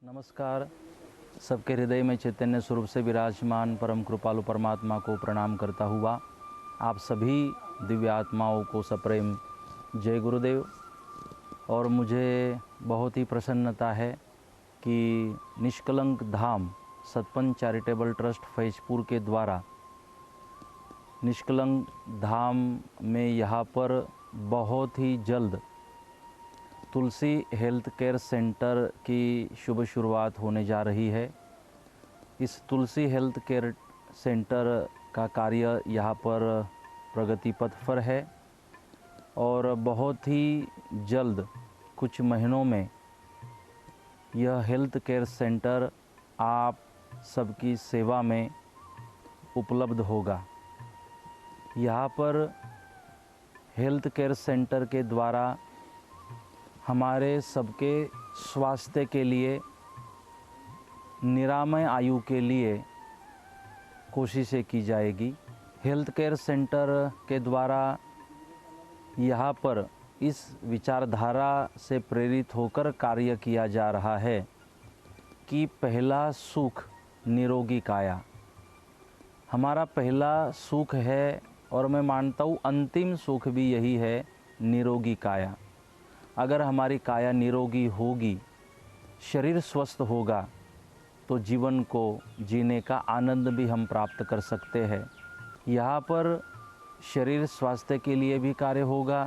नमस्कार। सबके हृदय में चैतन्य स्वरूप से विराजमान परम कृपालु परमात्मा को प्रणाम करता हुआ आप सभी दिव्य आत्माओं को सप्रेम जय गुरुदेव। और मुझे बहुत ही प्रसन्नता है कि निष्कलंक धाम सतपंथ चैरिटेबल ट्रस्ट फैजपुर के द्वारा निष्कलंक धाम में यहाँ पर बहुत ही जल्द तुलसी हेल्थ केयर सेंटर की शुभ शुरुआत होने जा रही है। इस तुलसी हेल्थ केयर सेंटर का कार्य यहाँ पर प्रगति पथ पर है और बहुत ही जल्द कुछ महीनों में यह हेल्थ केयर सेंटर आप सबकी सेवा में उपलब्ध होगा। यहाँ पर हेल्थ केयर सेंटर के द्वारा हमारे सबके स्वास्थ्य के लिए, निरामय आयु के लिए कोशिशें की जाएगी। हेल्थ केयर सेंटर के द्वारा यहाँ पर इस विचारधारा से प्रेरित होकर कार्य किया जा रहा है कि पहला सुख निरोगी काया हमारा पहला सुख है और मैं मानता हूँ अंतिम सुख भी यही है, निरोगी काया। अगर हमारी काया निरोगी होगी, शरीर स्वस्थ होगा तो जीवन को जीने का आनंद भी हम प्राप्त कर सकते हैं। यहाँ पर शरीर स्वास्थ्य के लिए भी कार्य होगा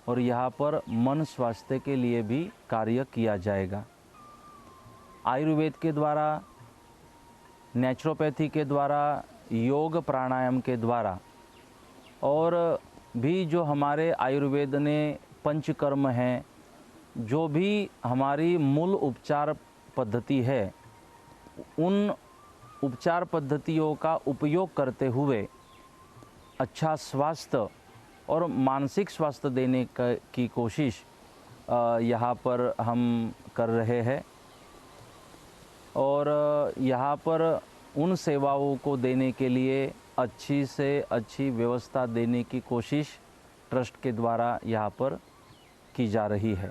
और यहाँ पर मन स्वास्थ्य के लिए भी कार्य किया जाएगा। आयुर्वेद के द्वारा, नेचुरोपैथी के द्वारा, योग प्राणायाम के द्वारा और भी जो हमारे आयुर्वेद ने पंचकर्म हैं, जो भी हमारी मूल उपचार पद्धति है, उन उपचार पद्धतियों का उपयोग करते हुए अच्छा स्वास्थ्य और मानसिक स्वास्थ्य देने की कोशिश यहाँ पर हम कर रहे हैं। और यहाँ पर उन सेवाओं को देने के लिए अच्छी से अच्छी व्यवस्था देने की कोशिश ट्रस्ट के द्वारा यहाँ पर की जा रही है।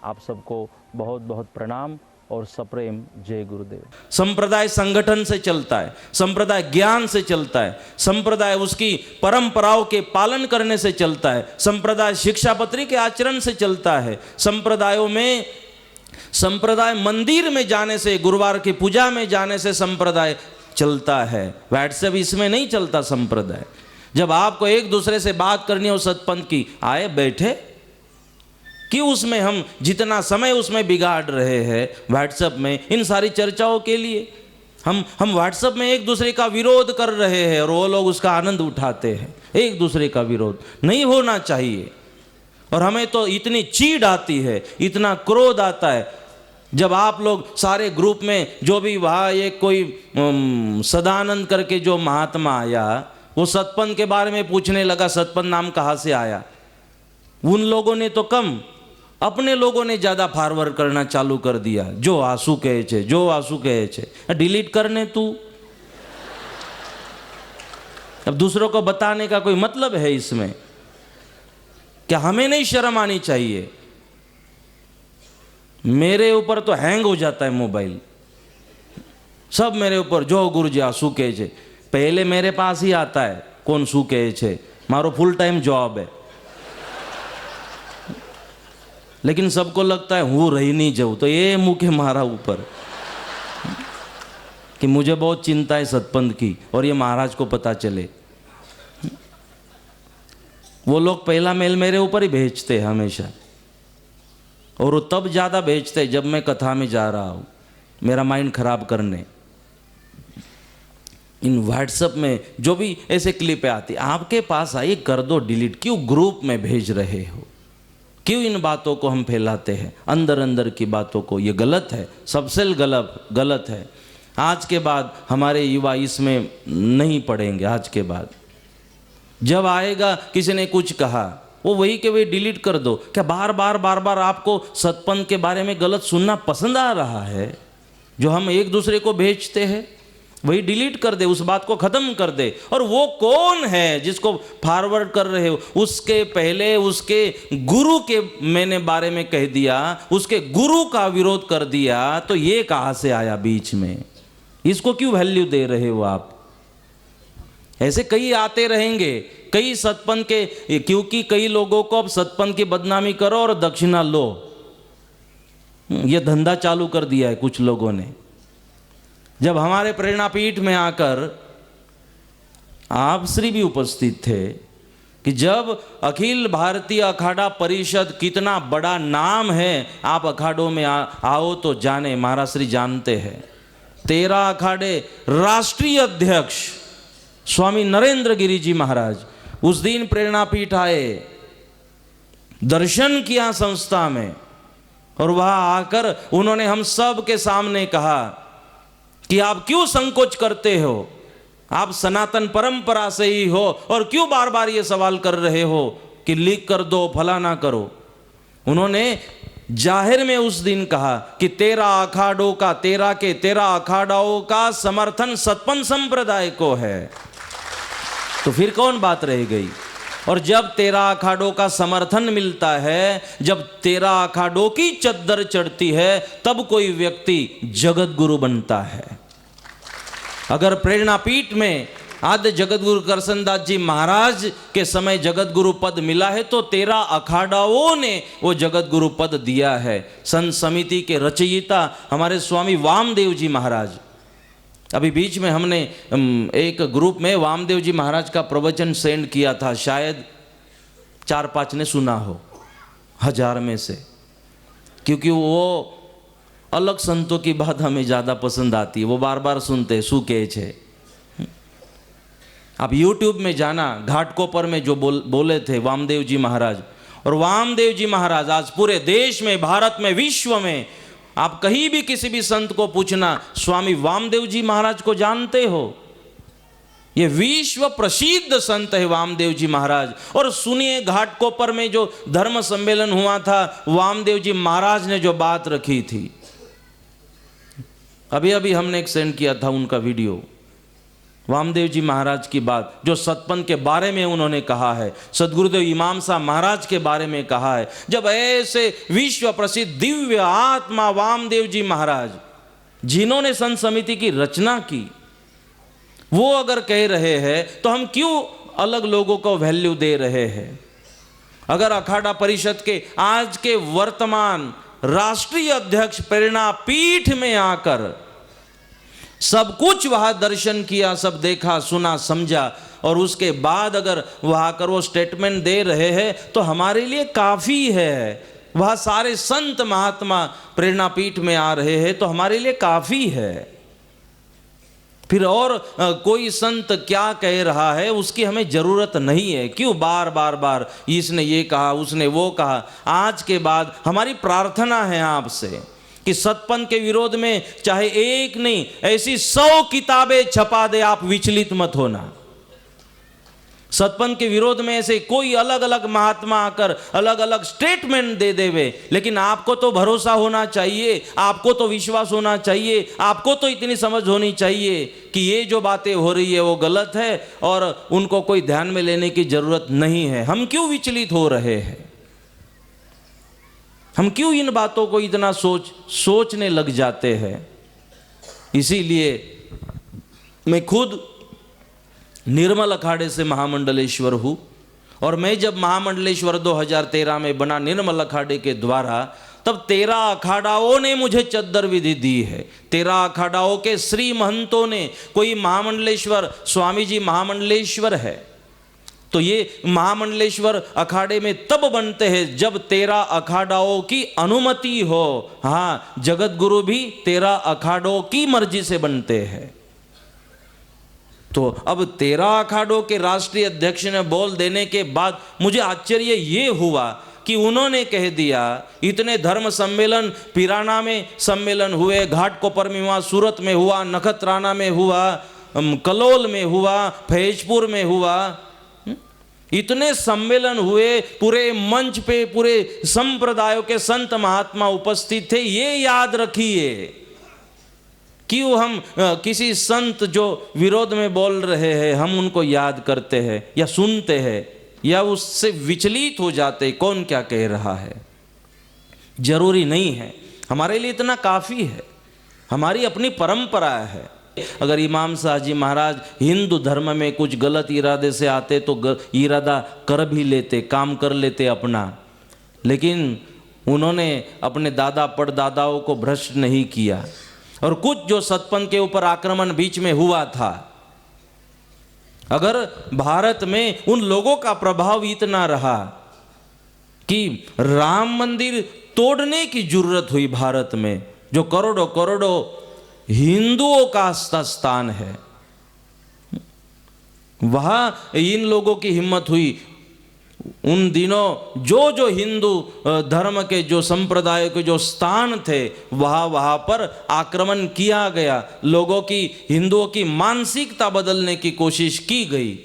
आप सबको बहुत बहुत प्रणाम और सप्रेम जय गुरुदेव। संप्रदाय संगठन से चलता है, संप्रदाय ज्ञान से चलता है, संप्रदाय उसकी परंपराओं के पालन करने से चलता है, संप्रदाय शिक्षापत्री के आचरण से चलता है। संप्रदायों में संप्रदाय मंदिर में जाने से, गुरुवार की पूजा में जाने से संप्रदाय चलता है। व्हाट्सएप इसमें नहीं चलता संप्रदाय। जब आपको एक दूसरे से बात करनी हो सतपंथ की, आए बैठे, क्यों उसमें हम जितना समय उसमें बिगाड़ रहे हैं व्हाट्सएप में इन सारी चर्चाओं के लिए। हम व्हाट्सएप में एक दूसरे का विरोध कर रहे हैं और वो लोग उसका आनंद उठाते हैं। एक दूसरे का विरोध नहीं होना चाहिए। और हमें तो इतनी चीड़ आती है, इतना क्रोध आता है जब आप लोग सारे ग्रुप में, जो भी वहाँ एक कोई सदानंद करके जो महात्मा आया, वो सतपंथ के बारे में पूछने लगा, सतपंथ नाम कहाँ से आया। उन लोगों ने तो कम, अपने लोगों ने ज़्यादा फॉरवर्ड करना चालू कर दिया। जो आंसू कहे छे, जो आंसू कहे छे, डिलीट करने तू। अब दूसरों को बताने का कोई मतलब है इसमें? क्या हमें नहीं शर्म आनी चाहिए? मेरे ऊपर तो हैंग हो जाता है मोबाइल, सब मेरे ऊपर, जो गुरुजी आंसू कहे छे, पहले मेरे पास ही आता है कौन शू कहे छे। मारो फुल टाइम जॉब है, लेकिन सबको लगता है हूँ रही नहीं जाऊँ, तो ये मुँह मारा ऊपर कि मुझे बहुत चिंता है सतपंथ की और ये महाराज को पता चले। वो लोग पहला मेल मेरे ऊपर ही भेजते हैं हमेशा, और वो तब ज़्यादा भेजते हैं जब मैं कथा में जा रहा हूँ मेरा माइंड खराब करने। इन व्हाट्सएप में जो भी ऐसे क्लिपें आती, आपके पास आई कर दो डिलीट, क्यों ग्रुप में भेज रहे हो? क्यों इन बातों को हम फैलाते हैं, अंदर अंदर की बातों को? ये गलत है, सबसे गलत है। आज के बाद हमारे युवा इसमें नहीं पढ़ेंगे। आज के बाद जब आएगा किसी ने कुछ कहा, वो वही के वही डिलीट कर दो। क्या बार बार आपको सतपंथ के बारे में गलत सुनना पसंद आ रहा है जो हम एक दूसरे को भेजते हैं? वही डिलीट कर दे, उस बात को खत्म कर दे। और वो कौन है जिसको फॉरवर्ड कर रहे हो? उसके पहले उसके गुरु के मैंने बारे में कह दिया, उसके गुरु का विरोध कर दिया, तो ये कहाँ से आया बीच में? इसको क्यों वैल्यू दे रहे हो आप? ऐसे कई आते रहेंगे, कई सतपंथ के, क्योंकि कई लोगों को अब सतपंथ की बदनामी करो और दक्षिणा लो, ये धंधा चालू कर दिया है कुछ लोगों ने। जब हमारे प्रेरणापीठ में आकर आप श्री भी उपस्थित थे कि जब अखिल भारतीय अखाड़ा परिषद, कितना बड़ा नाम है, आप अखाड़ों में आओ तो जाने, महाराज श्री जानते हैं। 13 अखाड़े राष्ट्रीय अध्यक्ष स्वामी नरेंद्र गिरी जी महाराज उस दिन प्रेरणापीठ आए, दर्शन किया संस्था में, और वहां आकर उन्होंने हम सब के सामने कहा कि आप क्यों संकोच करते हो? आप सनातन परंपरा से ही हो, और क्यों बार बार ये सवाल कर रहे हो कि लिख कर दो, फला ना करो। उन्होंने जाहिर में उस दिन कहा कि 13 अखाड़ों का, 13 के 13 अखाड़ों का समर्थन सतपंथ संप्रदाय को है। तो फिर कौन बात रह गई? और जब 13 अखाड़ों का समर्थन मिलता है, जब 13 अखाड़ों की चद्दर चढ़ती है, तब कोई व्यक्ति जगत गुरु बनता है। अगर प्रेरणापीठ में आद्य जगत गुरु करसनदास जी महाराज के समय जगत गुरु पद मिला है, तो 13 अखाड़ाओं ने वो जगत गुरु पद दिया है। संत समिति के रचयिता हमारे स्वामी वामदेव जी महाराज, अभी बीच में हमने एक ग्रुप में वामदेव जी महाराज का प्रवचन सेंड किया था, शायद 4-5 ने सुना हो 1000 में से, क्योंकि वो अलग संतों की बात हमें ज़्यादा पसंद आती है, वो बार बार सुनते शू कहे छे। आप YouTube में जाना, घाटकोपर में जो बोले थे वामदेव जी महाराज, और वामदेव जी महाराज आज पूरे देश में, भारत में, विश्व में, आप कहीं भी किसी भी संत को पूछना, स्वामी वामदेव जी महाराज को जानते हो? ये विश्व प्रसिद्ध संत है वामदेव जी महाराज। और सुनिए, घाटकोपर में जो धर्म सम्मेलन हुआ था, वामदेव जी महाराज ने जो बात रखी थी, अभी अभी हमने एक सेंड किया था उनका वीडियो, वामदेव जी महाराज की बात, जो सतपंथ के बारे में उन्होंने कहा है, सदगुरुदेव इमाम साहब महाराज के बारे में कहा है। जब ऐसे विश्व प्रसिद्ध दिव्य आत्मा वामदेव जी महाराज, जिन्होंने संत समिति की रचना की, वो अगर कह रहे हैं, तो हम क्यों अलग लोगों को वैल्यू दे रहे हैं? अगर अखाड़ा परिषद के आज के वर्तमान राष्ट्रीय अध्यक्ष प्रेरणापीठ में आकर सब कुछ वहां दर्शन किया, सब देखा, सुना, समझा, और उसके बाद अगर वहां कर वो स्टेटमेंट दे रहे हैं, तो हमारे लिए काफी है। वह सारे संत महात्मा प्रेरणापीठ में आ रहे हैं, तो हमारे लिए काफी है। फिर और कोई संत क्या कह रहा है उसकी हमें जरूरत नहीं है। क्यों बार बार बार इसने ये कहा, उसने वो कहा? आज के बाद हमारी प्रार्थना है आपसे कि सतपंथ के विरोध में चाहे एक नहीं, ऐसी 100 किताबें छपा दे, आप विचलित मत होना। सतपंथ के विरोध में ऐसे कोई अलग अलग महात्मा आकर अलग अलग स्टेटमेंट दे देवे, लेकिन आपको तो भरोसा होना चाहिए, आपको तो विश्वास होना चाहिए, आपको तो इतनी समझ होनी चाहिए कि ये जो बातें हो रही है वो गलत है और उनको कोई ध्यान में लेने की जरूरत नहीं है। हम क्यों विचलित हो रहे हैं? हम क्यों इन बातों को इतना सोचने लग जाते हैं? इसीलिए मैं खुद निर्मल अखाड़े से महामंडलेश्वर हूँ, और मैं जब महामंडलेश्वर 2013 में बना निर्मल अखाड़े के द्वारा, तब 13 अखाड़ाओं ने मुझे चद्दर विधि दी है। 13 अखाड़ाओं के श्री महंतों ने, कोई महामंडलेश्वर स्वामी जी महामंडलेश्वर है, तो ये महामंडलेश्वर अखाड़े में तब बनते हैं जब 13 अखाड़ाओं की अनुमति हो। हाँ, जगत गुरु भी 13 अखाड़ों की मर्जी से बनते हैं। तो अब 13 अखाड़ों के राष्ट्रीय अध्यक्ष ने बोल देने के बाद मुझे आश्चर्य ये हुआ कि उन्होंने कह दिया, इतने धर्म सम्मेलन, पिराना में सम्मेलन हुए, घाटकोपर में हुआ, सूरत में हुआ, नखत्राना में हुआ, कलोल में हुआ, फैजपुर में हुआ, इतने सम्मेलन हुए, पूरे मंच पे पूरे संप्रदायों के संत महात्मा उपस्थित थे। ये याद रखिए क्यों हम किसी संत जो विरोध में बोल रहे हैं हम उनको याद करते हैं या सुनते हैं या उससे विचलित हो जाते, कौन क्या कह रहा है? जरूरी नहीं है, हमारे लिए इतना काफ़ी है, हमारी अपनी परंपरा है। अगर इमाम साहब जी महाराज हिंदू धर्म में कुछ गलत इरादे से आते तो इरादा कर भी लेते, काम कर लेते अपना, लेकिन उन्होंने अपने दादा परदादाओं को भ्रष्ट नहीं किया। और कुछ जो सतपंथ के ऊपर आक्रमण बीच में हुआ था, अगर भारत में उन लोगों का प्रभाव इतना रहा कि राम मंदिर तोड़ने की जरूरत हुई भारत में, जो करोड़ों करोड़ों हिंदुओं का स्थान है, वहां इन लोगों की हिम्मत हुई। उन दिनों जो हिंदू धर्म के जो संप्रदाय के जो स्थान थे वहां पर आक्रमण किया गया, लोगों की, हिंदुओं की मानसिकता बदलने की कोशिश की गई।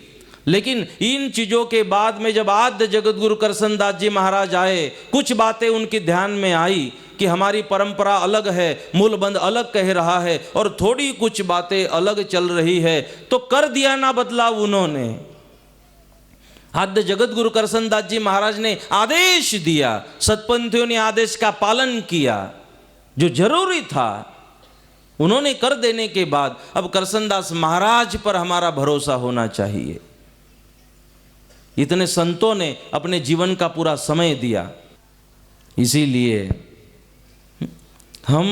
लेकिन इन चीज़ों के बाद में जब आद्य जगत गुरु करसनदास जी महाराज आए, कुछ बातें उनके ध्यान में आई कि हमारी परंपरा अलग है, मूलबंध अलग कह रहा है और थोड़ी कुछ बातें अलग चल रही है, तो कर दिया ना बदलाव उन्होंने। आद्य जगत गुरु करसनदास जी महाराज ने आदेश दिया, सतपंथियों ने आदेश का पालन किया, जो जरूरी था उन्होंने कर देने के बाद अब करसनदास महाराज पर हमारा भरोसा होना चाहिए। इतने संतों ने अपने जीवन का पूरा समय दिया, इसीलिए हम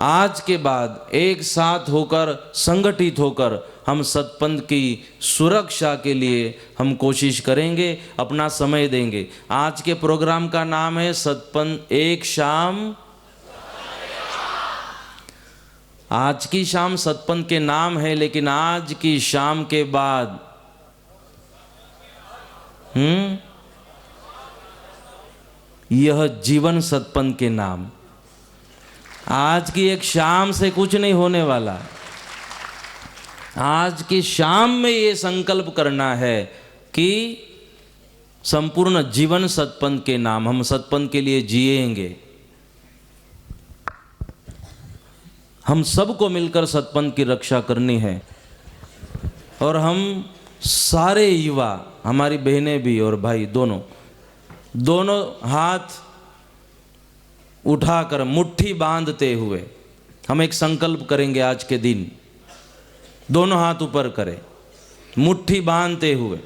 आज के बाद एक साथ होकर, संगठित होकर हम सतपंथ की सुरक्षा के लिए हम कोशिश करेंगे, अपना समय देंगे। आज के प्रोग्राम का नाम है सतपंथ एक शाम। आज की शाम सतपंथ के नाम है, लेकिन आज की शाम के बाद यह जीवन सतपंथ के नाम। आज की एक शाम से कुछ नहीं होने वाला। आज की शाम में ये संकल्प करना है कि संपूर्ण जीवन सतपंथ के नाम, हम सतपंथ के लिए जिएंगे। हम सबको मिलकर सतपंथ की रक्षा करनी है और हम सारे युवा, हमारी बहनें भी और भाई दोनों हाथ उठाकर मुट्ठी बांधते हुए हम एक संकल्प करेंगे। आज के दिन दोनों हाथ ऊपर करें, मुट्ठी बांधते हुए।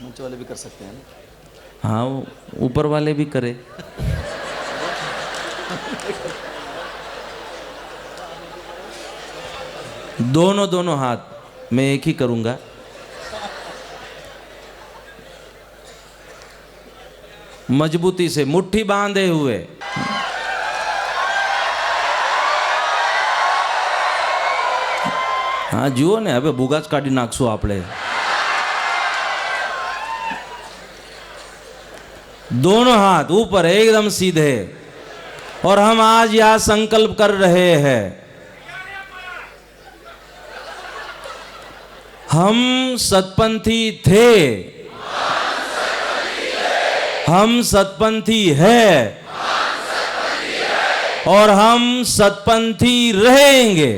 नीचे वाले भी कर सकते हैं। हाँ, ऊपर वाले भी करें। दोनों हाथ, मैं एक ही करूंगा। मजबूती से मुट्ठी बांधे हुए। हाँ जुओ ने, હવે ભૂગા જ કાઢી નાખશું આપણે। दोनों हाथ ऊपर एकदम सीधे, और हम आज यह संकल्प कर रहे हैं, हम सतपंथी थे, हम सतपंथी है और हम सतपंथी रहेंगे।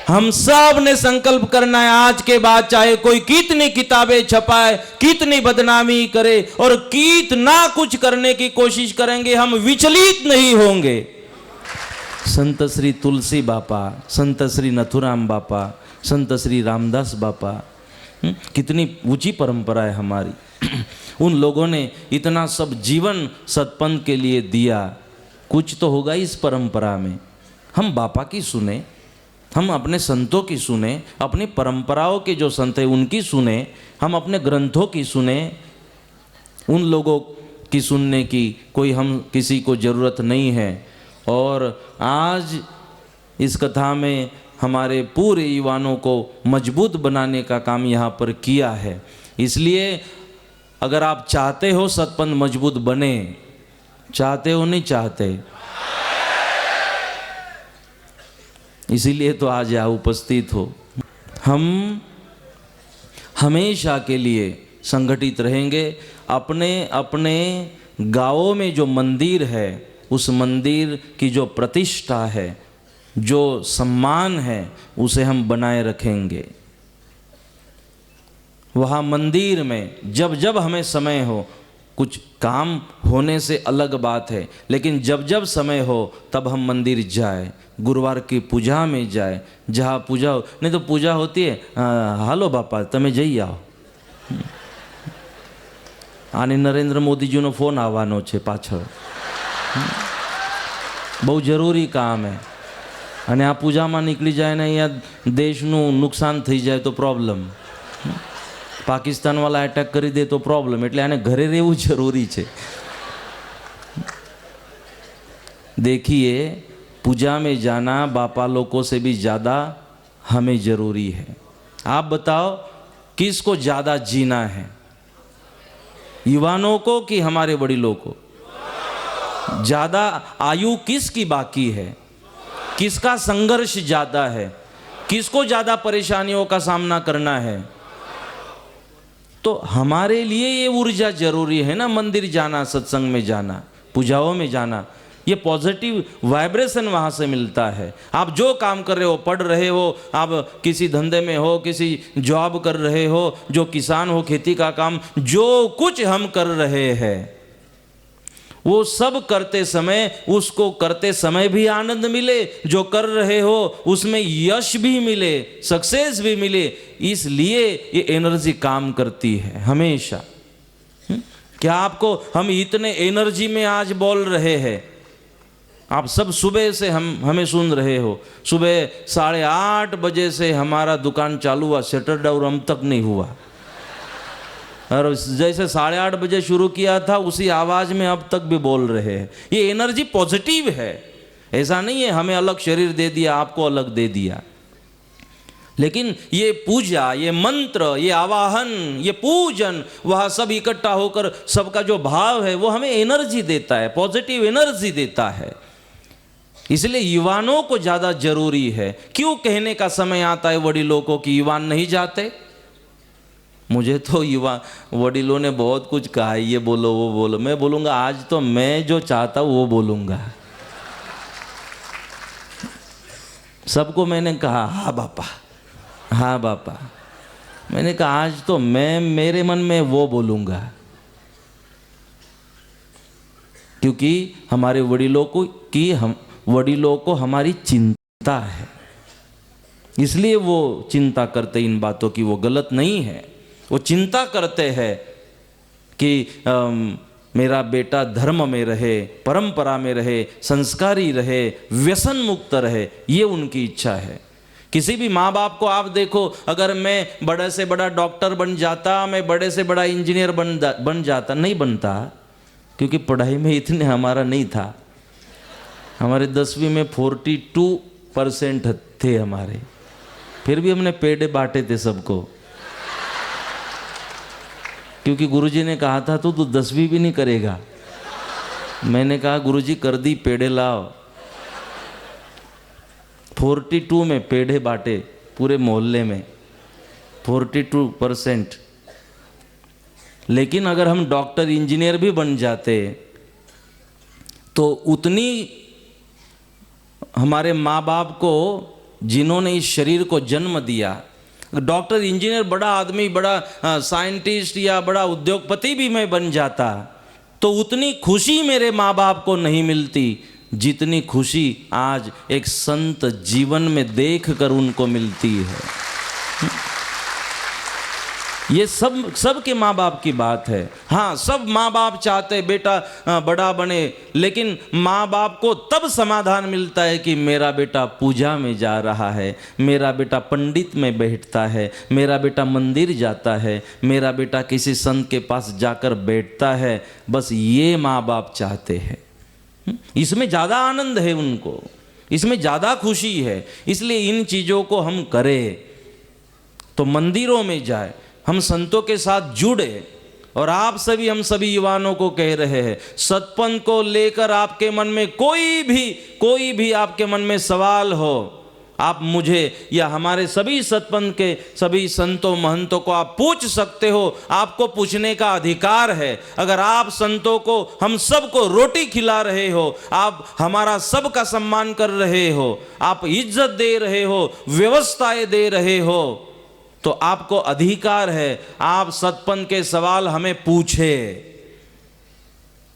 हम सब ने संकल्प करना है आज के बाद, चाहे कोई कितनी किताबें छपाए, कितनी बदनामी करे और कितना कुछ करने की कोशिश करेंगे, हम विचलित नहीं होंगे। संत श्री तुलसी बापा, संत श्री नथुराम बापा, संत श्री रामदास बापा, कितनी ऊंची परंपरा है हमारी। उन लोगों ने इतना सब जीवन सतपंथ के लिए दिया, कुछ तो होगा इस परंपरा में। हम बापा की सुने, हम अपने संतों की सुने, अपनी परंपराओं के जो संत हैं उनकी सुने, हम अपने ग्रंथों की सुने। उन लोगों की सुनने की कोई हम किसी को ज़रूरत नहीं है। और आज इस कथा में हमारे पूरे युवाओं को मजबूत बनाने का काम यहाँ पर किया है। इसलिए अगर आप चाहते हो सतपंथ मजबूत बने, चाहते हो नहीं चाहते, इसीलिए तो आज यहाँ उपस्थित हो। हम हमेशा के लिए संगठित रहेंगे। अपने अपने गाँवों में जो मंदिर है, उस मंदिर की जो प्रतिष्ठा है, जो सम्मान है, उसे हम बनाए रखेंगे। वहाँ मंदिर में जब जब हमें समय हो, कुछ काम होने से अलग बात है, लेकिन जब जब समय हो तब हम मंदिर जाए, गुरुवार की पूजा में जाए, जहाँ पूजा हो। नहीं तो पूजा होती है, हालो बापा તમે જઈ આવો, આને નરેન્દ્ર મોદીજીનો ફોન આવવાનો છે પાછળ, બહુ જરૂરી કામ હે, અને આ પૂજામાં નીકળી જાય ને અહીંયા દેશનું નુકસાન થઈ જાય તો પ્રોબ્લેમ, પાકિસ્તાનવાળા એટેક કરી દે તો પ્રોબ્લેમ, એટલે આને ઘરે રહેવું જરૂરી છે। देखिए, पूजा में जाना बापा लोगों से भी ज़्यादा हमें ज़रूरी है। आप बताओ किसको ज़्यादा जीना है, युवानों को कि हमारे बड़ीलों को? ज़्यादा आयु किसकी बाकी है, किसका संघर्ष ज़्यादा है, किसको ज़्यादा परेशानियों का सामना करना है? तो हमारे लिए ये ऊर्जा जरूरी है ना, मंदिर जाना, सत्संग में जाना, पूजाओं में जाना, ये पॉजिटिव वाइब्रेशन वहाँ से मिलता है। आप जो काम कर रहे हो, पढ़ रहे हो, आप किसी धंधे में हो, किसी जॉब कर रहे हो, जो किसान हो, खेती का काम, जो कुछ हम कर रहे हैं, वो सब करते समय, उसको करते समय भी आनंद मिले, जो कर रहे हो उसमें यश भी मिले, सक्सेस भी मिले, इसलिए ये एनर्जी काम करती है हमेशा। क्या आपको, हम इतने एनर्जी में आज बोल रहे हैं, आप सब सुबह से हमें सुन रहे हो, सुबह 8:30 बजे से हमारा दुकान चालू हुआ, शटर डाउन तक नहीं हुआ, और जैसे 8:30 बजे शुरू किया था उसी आवाज़ में अब तक भी बोल रहे हैं। ये एनर्जी पॉजिटिव है, ऐसा नहीं है हमें अलग शरीर दे दिया, आपको अलग दे दिया, लेकिन ये पूजा, ये मंत्र, ये आवाहन, ये पूजन, वह सब इकट्ठा होकर सबका जो भाव है वो हमें एनर्जी देता है, पॉजिटिव एनर्जी देता है। इसलिए युवानों को ज़्यादा जरूरी है। क्यों कहने का समय आता है वडीलों को कि युवान नहीं जाते? मुझे तो युवा वडीलों ने बहुत कुछ कहा है, ये बोलो वो बोलो, मैं बोलूँगा आज तो मैं जो चाहता हूँ वो बोलूँगा। सबको मैंने कहा हाँ बापा, हाँ बापा, मैंने कहा आज तो मैं मेरे मन में वो बोलूँगा, क्योंकि हमारे वडीलों को हमारी चिंता है, इसलिए वो चिंता करते इन बातों की, वो गलत नहीं है। वो चिंता करते हैं कि मेरा बेटा धर्म में रहे, परंपरा में रहे, संस्कारी रहे, व्यसन मुक्त रहे, ये उनकी इच्छा है। किसी भी माँ बाप को आप देखो, अगर मैं बड़े से बड़ा डॉक्टर बन जाता, मैं बड़े से बड़ा इंजीनियर बन जाता, नहीं बनता, क्योंकि पढ़ाई में इतने हमारा नहीं था। हमारे 10वीं में 42% थे हमारे, फिर भी हमने पेड़े बांटे थे सबको, क्योंकि गुरुजी ने कहा था तू 10वीं भी नहीं करेगा। मैंने कहा गुरुजी कर दी, पेड़े लाओ। 42 में पेड़े बांटे पूरे मोहल्ले में, 42%। लेकिन अगर हम डॉक्टर इंजीनियर भी बन जाते तो उतनी हमारे माँ बाप को, जिन्होंने इस शरीर को जन्म दिया, डॉक्टर इंजीनियर बड़ा आदमी, बड़ा साइंटिस्ट या बड़ा उद्योगपति भी मैं बन जाता, तो उतनी खुशी मेरे माँ बाप को नहीं मिलती जितनी खुशी आज एक संत जीवन में देखकर उनको मिलती है। ये सब के माँ बाप की बात है। हाँ, सब माँ बाप चाहते बेटा बड़ा बने, लेकिन माँ बाप को तब समाधान मिलता है कि मेरा बेटा पूजा में जा रहा है, मेरा बेटा पंडित में बैठता है, मेरा बेटा मंदिर जाता है, मेरा बेटा किसी संत के पास जाकर बैठता है। बस ये माँ बाप चाहते हैं। इसमें ज़्यादा आनंद है उनको, इसमें ज़्यादा खुशी है। इसलिए इन चीज़ों को हम करें तो मंदिरों में जाए, हम संतों के साथ जुड़े। और आप सभी, हम सभी युवाओं को कह रहे हैं, सतपंथ को लेकर आपके मन में कोई भी आपके मन में सवाल हो, आप मुझे या हमारे सभी सतपंथ के सभी संतों महंतों को आप पूछ सकते हो, आपको पूछने का अधिकार है। अगर आप संतों को, हम सबको रोटी खिला रहे हो, आप हमारा सबका सम्मान कर रहे हो, आप इज्जत दे रहे हो, व्यवस्थाएं दे रहे हो, तो आपको अधिकार है आप सतपंथ के सवाल हमें पूछे।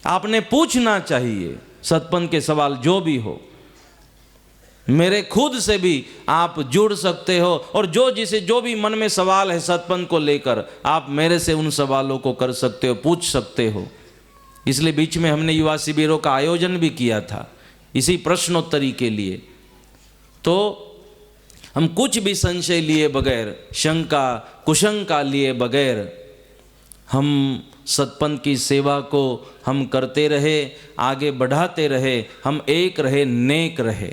आपने पूछना चाहिए सतपंथ के सवाल जो भी हो। मेरे खुद से भी आप जुड़ सकते हो और जो भी मन में सवाल है सतपंथ को लेकर, आप मेरे से उन सवालों को कर सकते हो, पूछ सकते हो। इसलिए बीच में हमने युवा शिविरों का आयोजन भी किया था इसी प्रश्नोत्तरी के लिए। तो हम कुछ भी संशय लिए बगैर, शंका कुशंका लिए बगैर हम सतपंथ की सेवा को हम करते रहे, आगे बढ़ाते रहे, हम एक रहे, नेक रहे,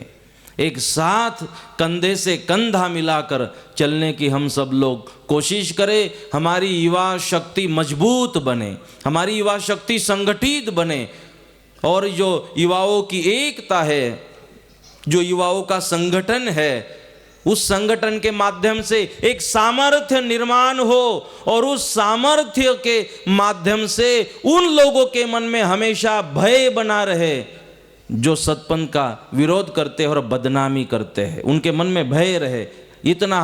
एक साथ कंधे से कंधा मिलाकर चलने की हम सब लोग कोशिश करें। हमारी युवा शक्ति मजबूत बने, हमारी युवा शक्ति संगठित बने, और जो युवाओं की एकता है, जो युवाओं का संगठन है, उस संगठन के माध्यम से एक सामर्थ्य निर्माण हो, और उस सामर्थ्य के माध्यम से उन लोगों के मन में हमेशा भय बना रहे जो सतपंथ का विरोध करते हैं और बदनामी करते हैं, उनके मन में भय रहे। इतना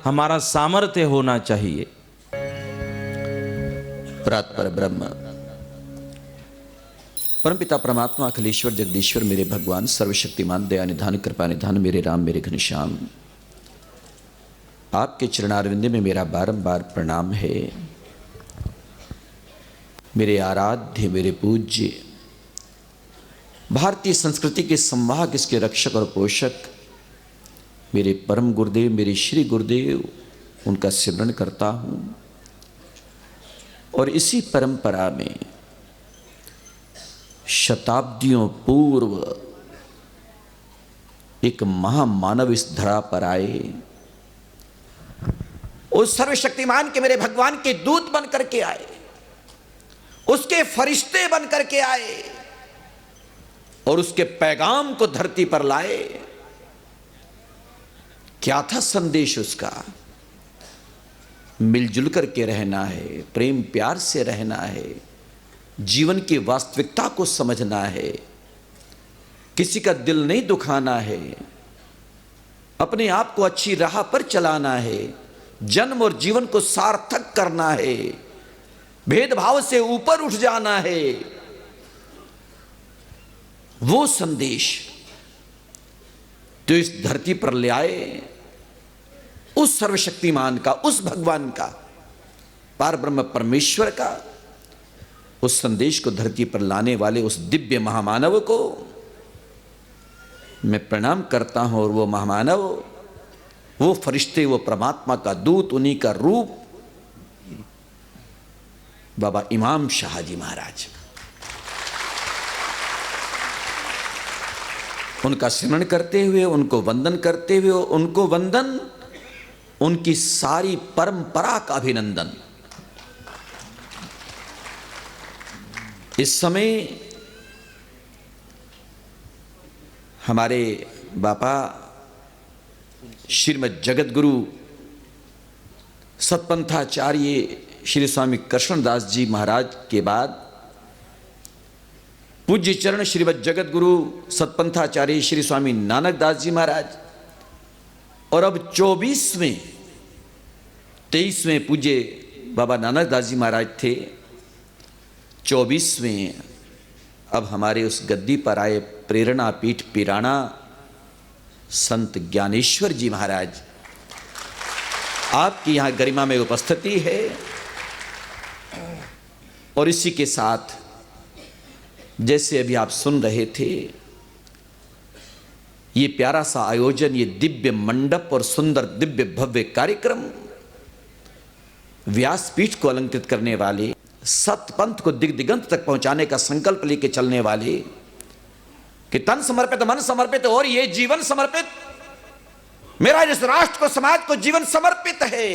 हमारा सामर्थ्य होना चाहिए। परात्पर ब्रह्म परमपिता परमात्मा अखिलेश्वर जगदीश्वर मेरे भगवान सर्वशक्तिमान दया निधान कृपा निधान मेरे राम मेरे घनश्याम, आपके चरणारविंद में मेरा बारंबार प्रणाम है। मेरे आराध्य, मेरे पूज्य, भारतीय संस्कृति के संवाहक, इसके रक्षक और पोषक मेरे परम गुरुदेव, मेरे श्री गुरुदेव, उनका सिमरन करता हूं। और इसी परंपरा में शताब्दियों पूर्व एक महामानव इस धरा पर आए, उस सर्वशक्तिमान के मेरे भगवान के दूत बन करके आए, उसके फरिश्ते बन करके आए और उसके पैगाम को धरती पर लाए। क्या था संदेश उसका? मिलजुल करके रहना है, प्रेम प्यार से रहना है, जीवन की वास्तविकता को समझना है, किसी का दिल नहीं दुखाना है, अपने आप को अच्छी राह पर चलाना है, जन्म और जीवन को सार्थक करना है, भेदभाव से ऊपर उठ जाना है। वो संदेश जो इस धरती पर ले आए, उस सर्वशक्तिमान का, उस भगवान का, पार ब्रह्म परमेश्वर का, उस संदेश को धरती पर लाने वाले उस दिव्य महामानव को मैं प्रणाम करता हूं। और वो महामानव, वो फरिश्ते, वो परमात्मा का दूत, उन्हीं का रूप बाबा इमाम शाह जी महाराज, उनका स्मरण करते हुए, उनको वंदन करते हुए, उनको वंदन, उनकी सारी परंपरा का अभिनंदन। इस समय हमारे बापा श्रीमद जगत गुरु सतपंथाचार्य श्री स्वामी कृष्णदास जी महाराज के बाद पूज्य चरण श्रीमद जगत गुरु सतपंथाचार्य श्री स्वामी नानक दास जी महाराज, और अब 23वें पूज्य बाबा नानक दास जी महाराज थे। 24वें अब हमारे उस गद्दी पर आए प्रेरणा पीठ पिराना संत ज्ञानेश्वर जी महाराज, आपकी यहां गरिमा में उपस्थिति है। और इसी के साथ जैसे अभी आप सुन रहे थे, ये प्यारा सा आयोजन, ये दिव्य मंडप और सुंदर दिव्य भव्य कार्यक्रम, व्यासपीठ को अलंकृत करने वाले, सतपंथ को दिग दिगंत तक पहुंचाने का संकल्प लेके चलने वाले, कि तन समर्पित मन समर्पित और ये जीवन समर्पित, मेरा इस राष्ट्र को, समाज को जीवन समर्पित है।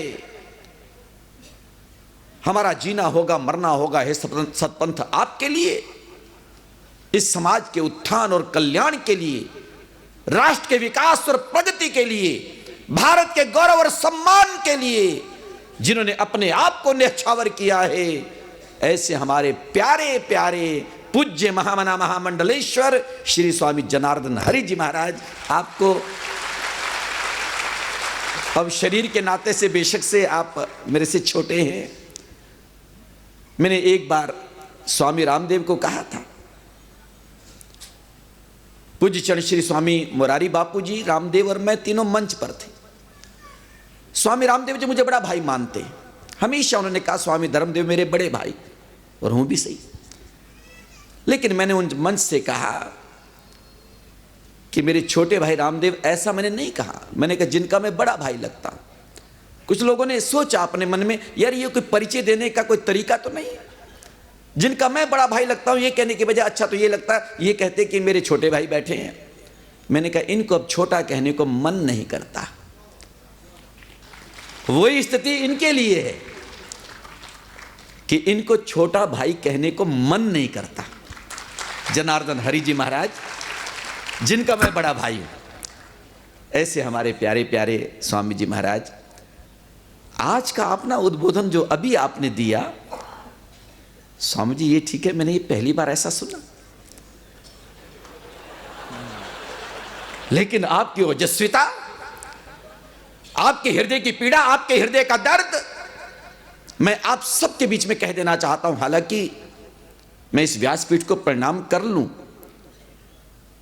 हमारा जीना होगा, मरना होगा, हे सतपंथ आपके लिए, इस समाज के उत्थान और कल्याण के लिए, राष्ट्र के विकास और प्रगति के लिए, भारत के गौरव और सम्मान के लिए जिन्होंने अपने आप को न्यौछावर किया है, ऐसे हमारे प्यारे प्यारे पूज्य महामना महामंडलेश्वर श्री स्वामी जनार्दन हरि जी महाराज, आपको अब शरीर के नाते से बेशक से आप मेरे से छोटे हैं। मैंने एक बार स्वामी रामदेव को कहा था, पूज्य चरण श्री स्वामी मुरारी बापू जी, रामदेव और मैं तीनों मंच पर थे। स्वामी रामदेव जी मुझे बड़ा भाई मानते हैं, हमेशा उन्होंने कहा स्वामी धर्मदेव मेरे बड़े भाई, और हूं भी सही। लेकिन मैंने उन मंच से कहा कि मेरे छोटे भाई रामदेव, ऐसा मैंने नहीं कहा। मैंने कहा जिनका मैं बड़ा भाई लगता हूं। कुछ लोगों ने सोचा अपने मन में, यार ये कोई परिचय देने का कोई तरीका तो नहीं है। जिनका मैं बड़ा भाई लगता हूं ये कहने के बजाय अच्छा तो ये लगता है, ये कहते कि मेरे छोटे भाई बैठे हैं। मैंने कहा इनको अब छोटा कहने को मन नहीं करता, वही स्थिति इनके लिए है कि इनको छोटा भाई कहने को मन नहीं करता। जनार्दन हरि जी महाराज, जिनका मैं बड़ा भाई हूं, ऐसे हमारे प्यारे प्यारे स्वामी जी महाराज, आज का अपना उद्बोधन जो अभी आपने दिया, स्वामी जी ये ठीक है, मैंने ये पहली बार ऐसा सुना। लेकिन आपकी ओजस्विता, आपके हृदय की पीड़ा, आपके हृदय का दर्द मैं आप सबके बीच में कह देना चाहता हूं। हालांकि मैं इस व्यासपीठ को प्रणाम कर लूं,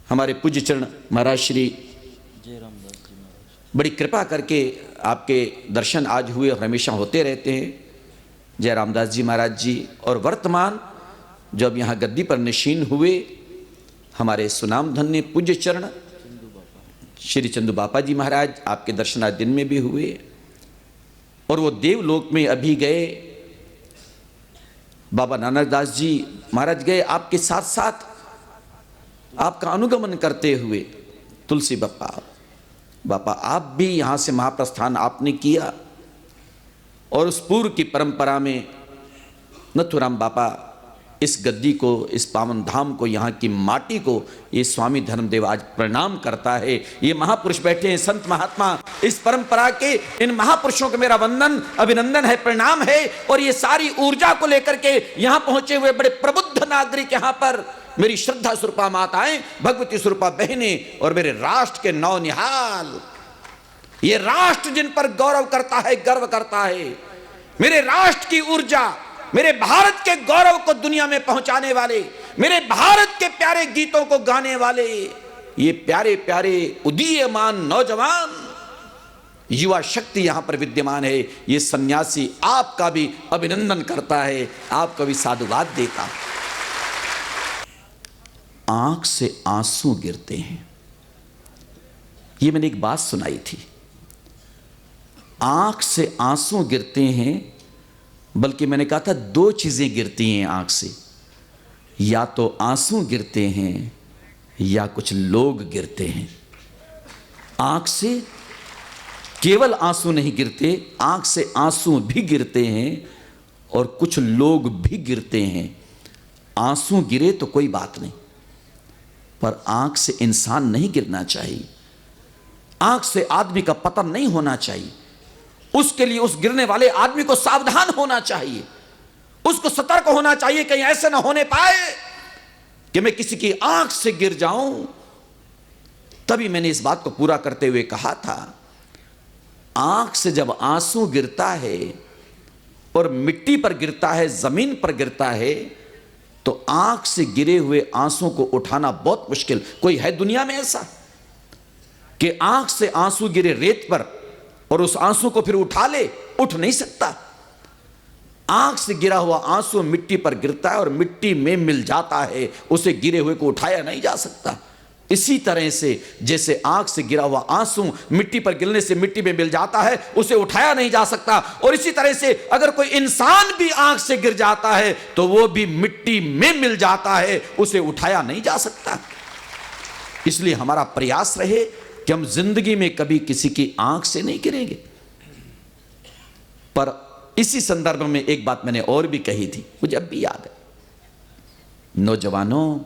हमारे पूज्य चरण महाराज श्री बड़ी कृपा करके आपके दर्शन आज हुए और हमेशा होते रहते हैं। जय रामदास जी महाराज जी, और वर्तमान जब यहाँ गद्दी पर निशीन हुए हमारे सुनाम धन्य पूज्य चरण श्री चंदू बापा जी महाराज, आपके दर्शन आज दिन में भी हुए, और वो देवलोक में अभी गए। बाबा नानक दास जी महाराज गए, आपके साथ साथ आपका अनुगमन करते हुए तुलसी बापा आप भी यहाँ से महाप्रस्थान आपने किया, और उस पूर्व की परंपरा में नथुराम बापा इस गद्दी को, इस पावन धाम को, यहाँ की माटी को ये स्वामी धर्मदेव आज प्रणाम करता है। ये महापुरुष बैठे हैं, संत महात्मा, इस परंपरा के इन महापुरुषों को मेरा वंदन, अभिनंदन है, प्रणाम है। और ये सारी ऊर्जा को लेकर के यहाँ पहुंचे हुए बड़े प्रबुद्ध नागरिक, यहाँ पर मेरी श्रद्धा स्वरूपा माताएं, भगवती स्वरूपा बहनें, और मेरे राष्ट्र के नौनिहाल, ये राष्ट्र जिन पर गौरव करता है, गर्व करता है, मेरे राष्ट्र की ऊर्जा, मेरे भारत के गौरव को दुनिया में पहुंचाने वाले, मेरे भारत के प्यारे गीतों को गाने वाले ये प्यारे प्यारे उदीयमान नौजवान युवा शक्ति यहां पर विद्यमान है। ये सन्यासी आपका भी अभिनंदन करता है, आपका भी साधुवाद देता है। आंख से आंसू गिरते हैं, ये मैंने एक बात सुनाई थी। आंख से आंसू गिरते हैं, बल्कि मैंने कहा था दो चीजें गिरती हैं आंख से, या तो आंसू गिरते हैं या कुछ लोग गिरते हैं। आंख से केवल आंसू नहीं गिरते, आंख से आंसू भी गिरते हैं और कुछ लोग भी गिरते हैं। आंसू गिरे तो कोई बात नहीं, पर आंख से इंसान नहीं गिरना चाहिए, आंख से आदमी का पतन नहीं होना चाहिए। उसके लिए उस गिरने वाले आदमी को सावधान होना चाहिए, उसको सतर्क होना चाहिए, कहीं ऐसे ना होने पाए कि मैं किसी की आंख से गिर जाऊं। तभी मैंने इस बात को पूरा करते हुए कहा था, आंख से जब आंसू गिरता है और मिट्टी पर गिरता है, जमीन पर गिरता है, तो आंख से गिरे हुए आंसू को उठाना बहुत मुश्किल। कोई है दुनिया में ऐसा कि आंख से आंसू गिरे रेत पर और उस आंसू को फिर उठा ले? उठ नहीं सकता। आंख से गिरा हुआ आंसू मिट्टी पर गिरता है और मिट्टी में मिल जाता है, उसे गिरे हुए को उठाया नहीं जा सकता। इसी तरह से जैसे आंख से गिरा हुआ आंसू मिट्टी पर गिरने से मिट्टी में मिल जाता है, उसे उठाया नहीं जा सकता। और इसी तरह से अगर कोई इंसान भी आंख से गिर जाता है तो वो भी मिट्टी में मिल जाता है, उसे उठाया नहीं जा सकता। इसलिए हमारा प्रयास रहे कि हम जिंदगी में कभी किसी की आंख से नहीं गिरेंगे। पर इसी संदर्भ में एक बात मैंने और भी कही थी, मुझे अब भी याद है। नौजवानों,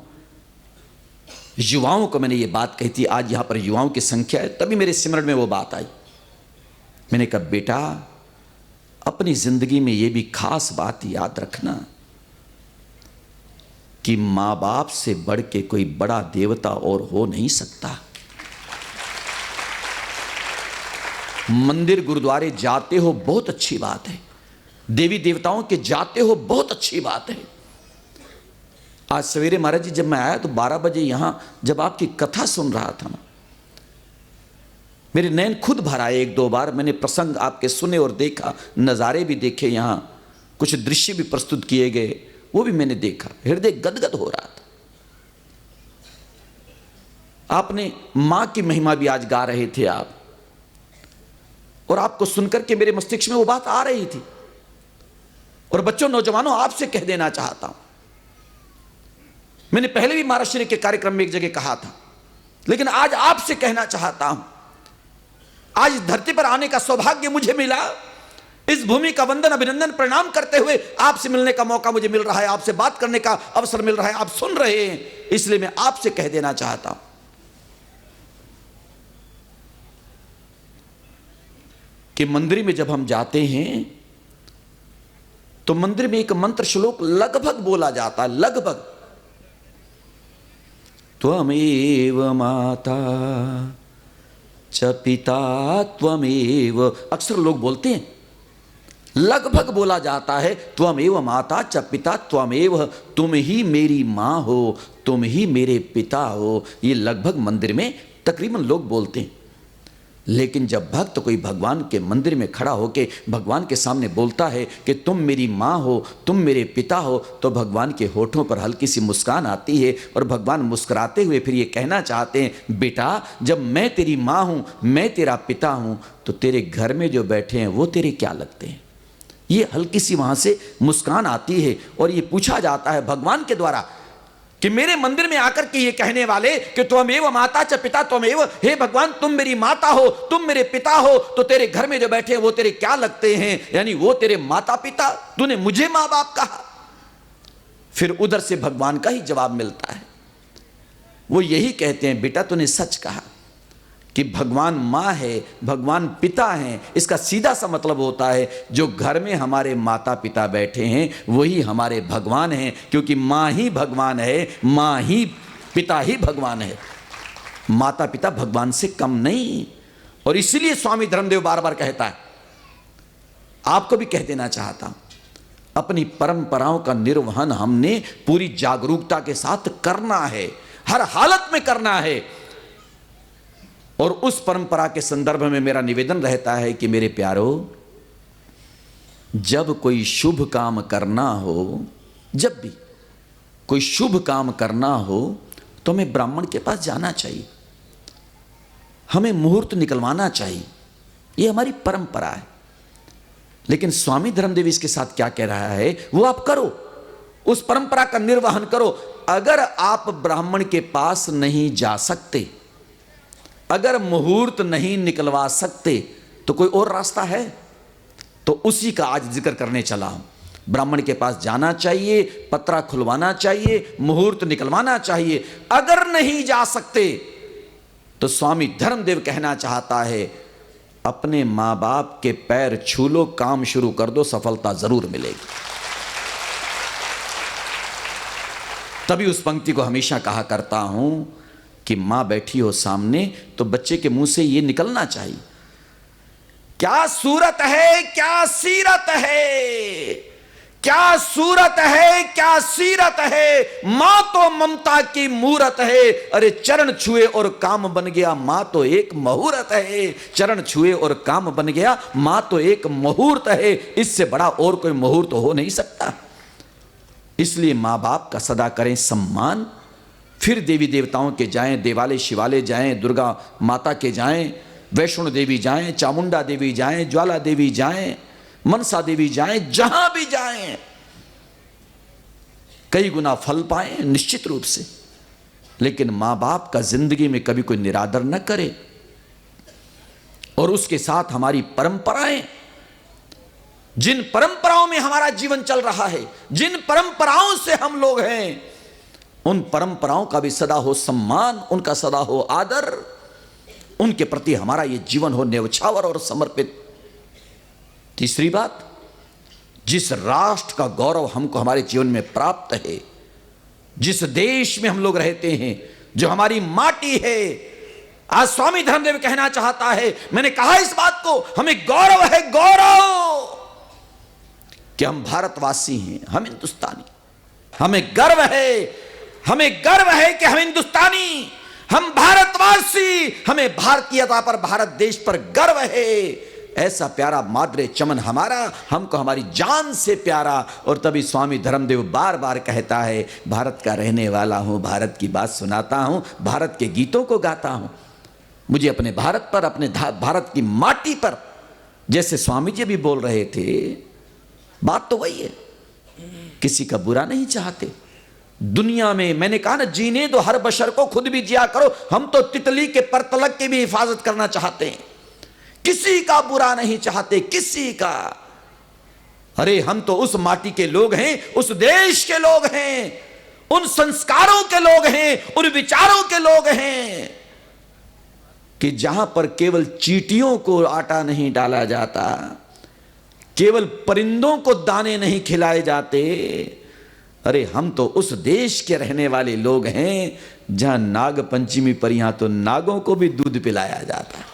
युवाओं को मैंने ये बात कही थी, आज यहां पर युवाओं की संख्या है, तभी मेरे सिमरन में वो बात आई। मैंने कहा बेटा, अपनी जिंदगी में ये भी खास बात याद रखना कि मां बाप से बढ़ के कोई बड़ा देवता और हो नहीं सकता। मंदिर गुरुद्वारे जाते हो बहुत अच्छी बात है, देवी देवताओं के जाते हो बहुत अच्छी बात है। आज सवेरे महाराज जी जब मैं आया तो 12 बजे यहां जब आपकी कथा सुन रहा था ना, मेरे नैन खुद भर आए। 1-2 बार मैंने प्रसंग आपके सुने और देखा, नज़ारे भी देखे, यहां कुछ दृश्य भी प्रस्तुत किए गए, वो भी मैंने देखा, हृदय गदगद हो रहा था। आपने मां की महिमा भी आज गा रहे थे आप, और आपको सुनकर के मेरे मस्तिष्क में वो बात आ रही थी। और बच्चों, नौजवानों, आपसे कह देना चाहता हूं, मैंने पहले भी महाराज श्री के कार्यक्रम में एक जगह कहा था, लेकिन आज आपसे कहना चाहता हूं, आज इस धरती पर आने का सौभाग्य मुझे मिला। इस भूमि का वंदन अभिनंदन प्रणाम करते हुए आपसे मिलने का मौका मुझे मिल रहा है, आपसे बात करने का अवसर मिल रहा है, आप सुन रहे हैं, इसलिए मैं आपसे कह देना चाहता हूं कि मंदिर में जब हम जाते हैं तो मंदिर में एक मंत्र श्लोक लगभग बोला जाता है, लगभग, त्वमेव माता च पिता त्वमेव, अक्सर लोग बोलते हैं, लगभग बोला जाता है, त्वमेव माता च पिता त्वमेव, तुम ही मेरी मां हो, तुम ही मेरे पिता हो। ये लगभग मंदिर में तकरीबन लोग बोलते हैं। लेकिन जब भक्त कोई भगवान के मंदिर में खड़ा होकर भगवान के सामने बोलता है कि तुम मेरी माँ हो, तुम मेरे पिता हो, तो भगवान के होठों पर हल्की सी मुस्कान आती है और भगवान मुस्कुराते हुए फिर ये कहना चाहते हैं, बेटा जब मैं तेरी माँ हूँ, मैं तेरा पिता हूँ, तो तेरे घर में जो बैठे हैं वो तेरे क्या लगते हैं। ये हल्की सी वहाँ से मुस्कान आती है और ये पूछा जाता है भगवान के द्वारा कि मेरे मंदिर में आकर के ये कहने वाले कि त्वमेव माता च पिता त्वमेव, हे भगवान तुम मेरी माता हो, तुम मेरे पिता हो, तो तेरे घर में जो बैठे हैं वो तेरे क्या लगते हैं, यानी वो तेरे माता पिता, तूने मुझे माँ बाप कहा। फिर उधर से भगवान का ही जवाब मिलता है, वो यही कहते हैं, बेटा तूने सच कहा कि भगवान माँ है, भगवान पिता हैं। इसका सीधा सा मतलब होता है जो घर में हमारे माता पिता बैठे हैं वही हमारे भगवान हैं, क्योंकि माँ ही भगवान है, माँ ही पिता ही भगवान है, माता पिता भगवान से कम नहीं। और इसलिए स्वामी धर्मदेव बार बार कहता है, आपको भी कह देना चाहता हूं, अपनी परंपराओं का निर्वहन हमने पूरी जागरूकता के साथ करना है, हर हालत में करना है। और उस परंपरा के संदर्भ में मेरा निवेदन रहता है कि मेरे प्यारो, जब कोई शुभ काम करना हो, जब भी कोई शुभ काम करना हो तो हमें ब्राह्मण के पास जाना चाहिए, हमें मुहूर्त निकलवाना चाहिए, ये हमारी परंपरा है। लेकिन स्वामी धर्मदेव इसके साथ क्या कह रहा है, वो आप करो, उस परंपरा का निर्वहन करो। अगर आप ब्राह्मण के पास नहीं जा सकते, अगर मुहूर्त नहीं निकलवा सकते, तो कोई और रास्ता है, तो उसी का आज जिक्र करने चला हूं। ब्राह्मण के पास जाना चाहिए, पत्रा खुलवाना चाहिए, मुहूर्त निकलवाना चाहिए। अगर नहीं जा सकते तो स्वामी धर्मदेव कहना चाहता है, अपने मां बाप के पैर छू लो, काम शुरू कर दो, सफलता जरूर मिलेगी। तभी उस पंक्ति को हमेशा कहा करता हूं कि मां बैठी हो सामने तो बच्चे के मुंह से ये निकलना चाहिए, क्या सूरत है, क्या सीरत है, क्या सूरत है, क्या सीरत है, मां तो ममता की मूरत है। अरे चरण छुए और काम बन गया, मां तो एक मुहूर्त है। चरण छुए और काम बन गया, मां तो एक मुहूर्त है। इससे बड़ा और कोई मुहूर्त हो नहीं सकता। इसलिए मां बाप का सदा करें सम्मान, फिर देवी देवताओं के जाएं, देवालय शिवालय जाएं, दुर्गा माता के जाएं, वैष्णो देवी जाएं, चामुंडा देवी जाएं, ज्वाला देवी जाएं, मनसा देवी जाएं, जहां भी जाएं कई गुना फल पाएं निश्चित रूप से। लेकिन मां बाप का जिंदगी में कभी कोई निरादर न करे। और उसके साथ हमारी परंपराएं, जिन परंपराओं में हमारा जीवन चल रहा है, जिन परंपराओं से हम लोग हैं, उन परंपराओं का भी सदा हो सम्मान, उनका सदा हो आदर, उनके प्रति हमारा ये जीवन हो न्यौछावर और समर्पित। तीसरी बात, जिस राष्ट्र का गौरव हमको हमारे जीवन में प्राप्त है, जिस देश में हम लोग रहते हैं, जो हमारी माटी है, आज स्वामी धर्मदेव कहना चाहता है, मैंने कहा इस बात को, हमें गौरव है, गौरव कि हम भारतवासी हैं, हम हिंदुस्तानी, हमें गर्व है, हमें गर्व है कि हम हिंदुस्तानी, हम भारतवासी, हमें भारतीयता पर, भारत देश पर गर्व है। ऐसा प्यारा माद्रे चमन हमारा, हमको हमारी जान से प्यारा। और तभी स्वामी धर्मदेव बार बार कहता है, भारत का रहने वाला हूं, भारत की बात सुनाता हूं, भारत के गीतों को गाता हूं। मुझे अपने भारत पर, अपने भारत की माटी पर, जैसे स्वामी जी भी बोल रहे थे, बात तो वही है, किसी का बुरा नहीं चाहते। दुनिया में मैंने कहा ना, जीने दो हर बशर को, खुद भी जिया करो। हम तो तितली के पर तलक की भी हिफाजत करना चाहते हैं, किसी का बुरा नहीं चाहते, किसी का। अरे हम तो उस माटी के लोग हैं, उस देश के लोग हैं, उन संस्कारों के लोग हैं, उन विचारों के लोग हैं कि जहां पर केवल चींटियों को आटा नहीं डाला जाता, केवल परिंदों को दाने नहीं खिलाए जाते। अरे हम तो उस देश के रहने वाले लोग हैं जहां नाग पंचमी पर यहां तो नागों को भी दूध पिलाया जाता है।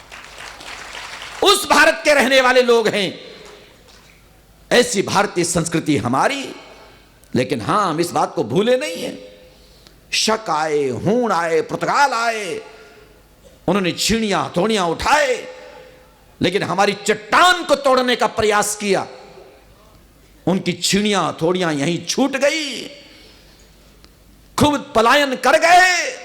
उस भारत के रहने वाले लोग हैं। ऐसी भारतीय संस्कृति हमारी। लेकिन हां, हम इस बात को भूले नहीं है। शक आए, हूण आए, पुर्तगाल आए, उन्होंने छीणियां हथौड़ियां उठाए, लेकिन हमारी चट्टान को तोड़ने का प्रयास किया। उनकी छीणियां हथौड़ियां यहीं छूट गई, खुद पलायन कर गए।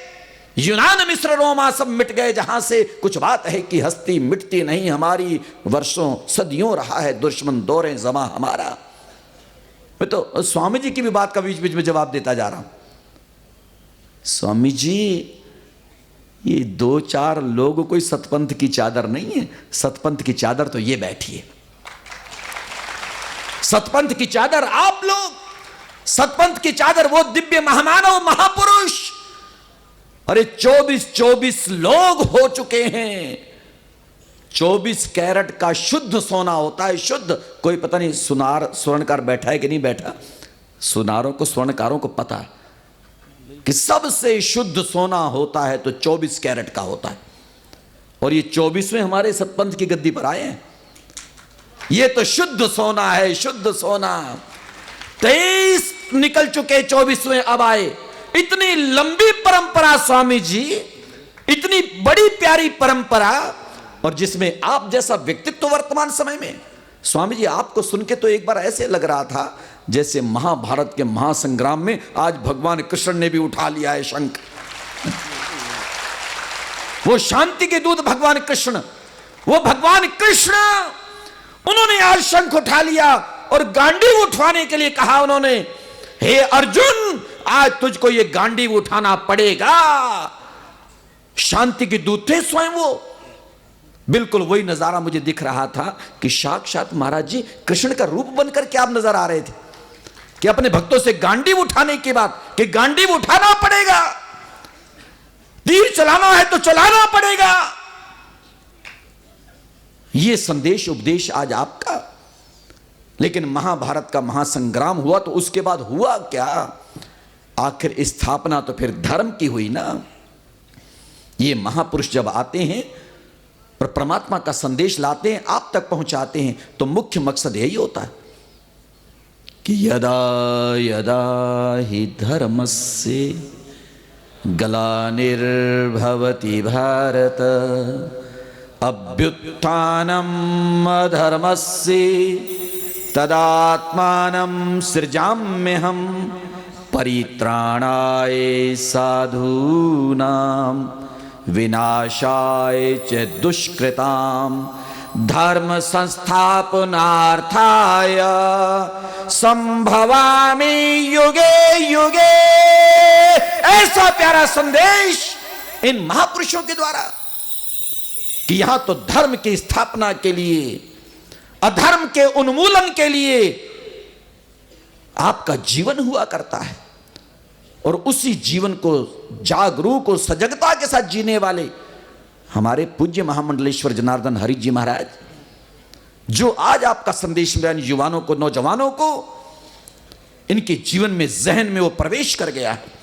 यूनान, मिस्र, रोमा सब मिट गए जहां से। कुछ बात है कि हस्ती मिटती नहीं हमारी, वर्षों सदियों रहा है दुश्मन दौरे जमा हमारा। मैं तो स्वामी जी की भी बात का बीच बीच में जवाब देता जा रहा हूं। स्वामी जी, ये दो चार लोग कोई सतपंथ की चादर नहीं है। सतपंथ की चादर तो ये बैठी है। सतपंथ की चादर आप लोग, सतपंथ की चादर वो दिव्य महामानव महापुरुष। अरे 24 लोग हो चुके हैं। 24 कैरेट का शुद्ध सोना होता है, शुद्ध। कोई पता नहीं सुनार स्वर्णकार बैठा है कि नहीं बैठा। सुनारों को, स्वर्णकारों को पता है कि सबसे शुद्ध सोना होता है तो 24 कैरेट का होता है। और ये 24वें हमारे सतपंथ की गद्दी पर आए हैं। ये तो शुद्ध सोना है, शुद्ध सोना। 23 निकल चुके, 24वें अब आए। इतनी लंबी परंपरा स्वामी जी, इतनी बड़ी प्यारी परंपरा, और जिसमें आप जैसा व्यक्तित्व वर्तमान समय में। स्वामी जी, आपको सुन के तो एक बार ऐसे लग रहा था जैसे महाभारत के महासंग्राम में आज भगवान कृष्ण ने भी उठा लिया है शंख। वो शांति के दूत भगवान कृष्ण, वो भगवान कृष्ण, उन्होंने आज शंख उठा लिया और गांडीव उठवाने के लिए कहा उन्होंने, हे अर्जुन, आज तुझको ये गांडीव उठाना पड़ेगा। शांति के दूत थे स्वयं वो। बिल्कुल वही नजारा मुझे दिख रहा था कि साक्षात महाराज जी कृष्ण का रूप बनकर के आप नजर आ रहे थे कि अपने भक्तों से गांडीव उठाने की बात, कि गांडीव उठाना पड़ेगा, तीर चलाना है तो चलाना पड़ेगा। यह संदेश उपदेश आज आपका। लेकिन महाभारत का महासंग्राम हुआ तो उसके बाद हुआ क्या? आखिर स्थापना तो फिर धर्म की हुई ना। ये महापुरुष जब आते हैं और परमात्मा का संदेश लाते हैं, आप तक पहुंचाते हैं, तो मुख्य मकसद यही होता है कि यदा यदा हि धर्मस्य ग्लानिर्भवति भारत अभ्युत्थानम् अधर्मस्य तदात्मानं सृजाम्यहम् परित्राणाय साधूनां विनाशाय च दुष्कृतां धर्म संस्थापनार्थाय संभवामि युगे युगे। ऐसा प्यारा संदेश इन महापुरुषों के द्वारा कि यहां तो धर्म की स्थापना के लिए, अधर्म के उन्मूलन के लिए आपका जीवन हुआ करता है। और उसी जीवन को जागरूक और सजगता के साथ जीने वाले हमारे पूज्य महामंडलेश्वर जनार्दन हरि जी महाराज, जो आज आपका संदेश में युवाओं को, नौजवानों को, इनके जीवन में, जहन में वो प्रवेश कर गया है।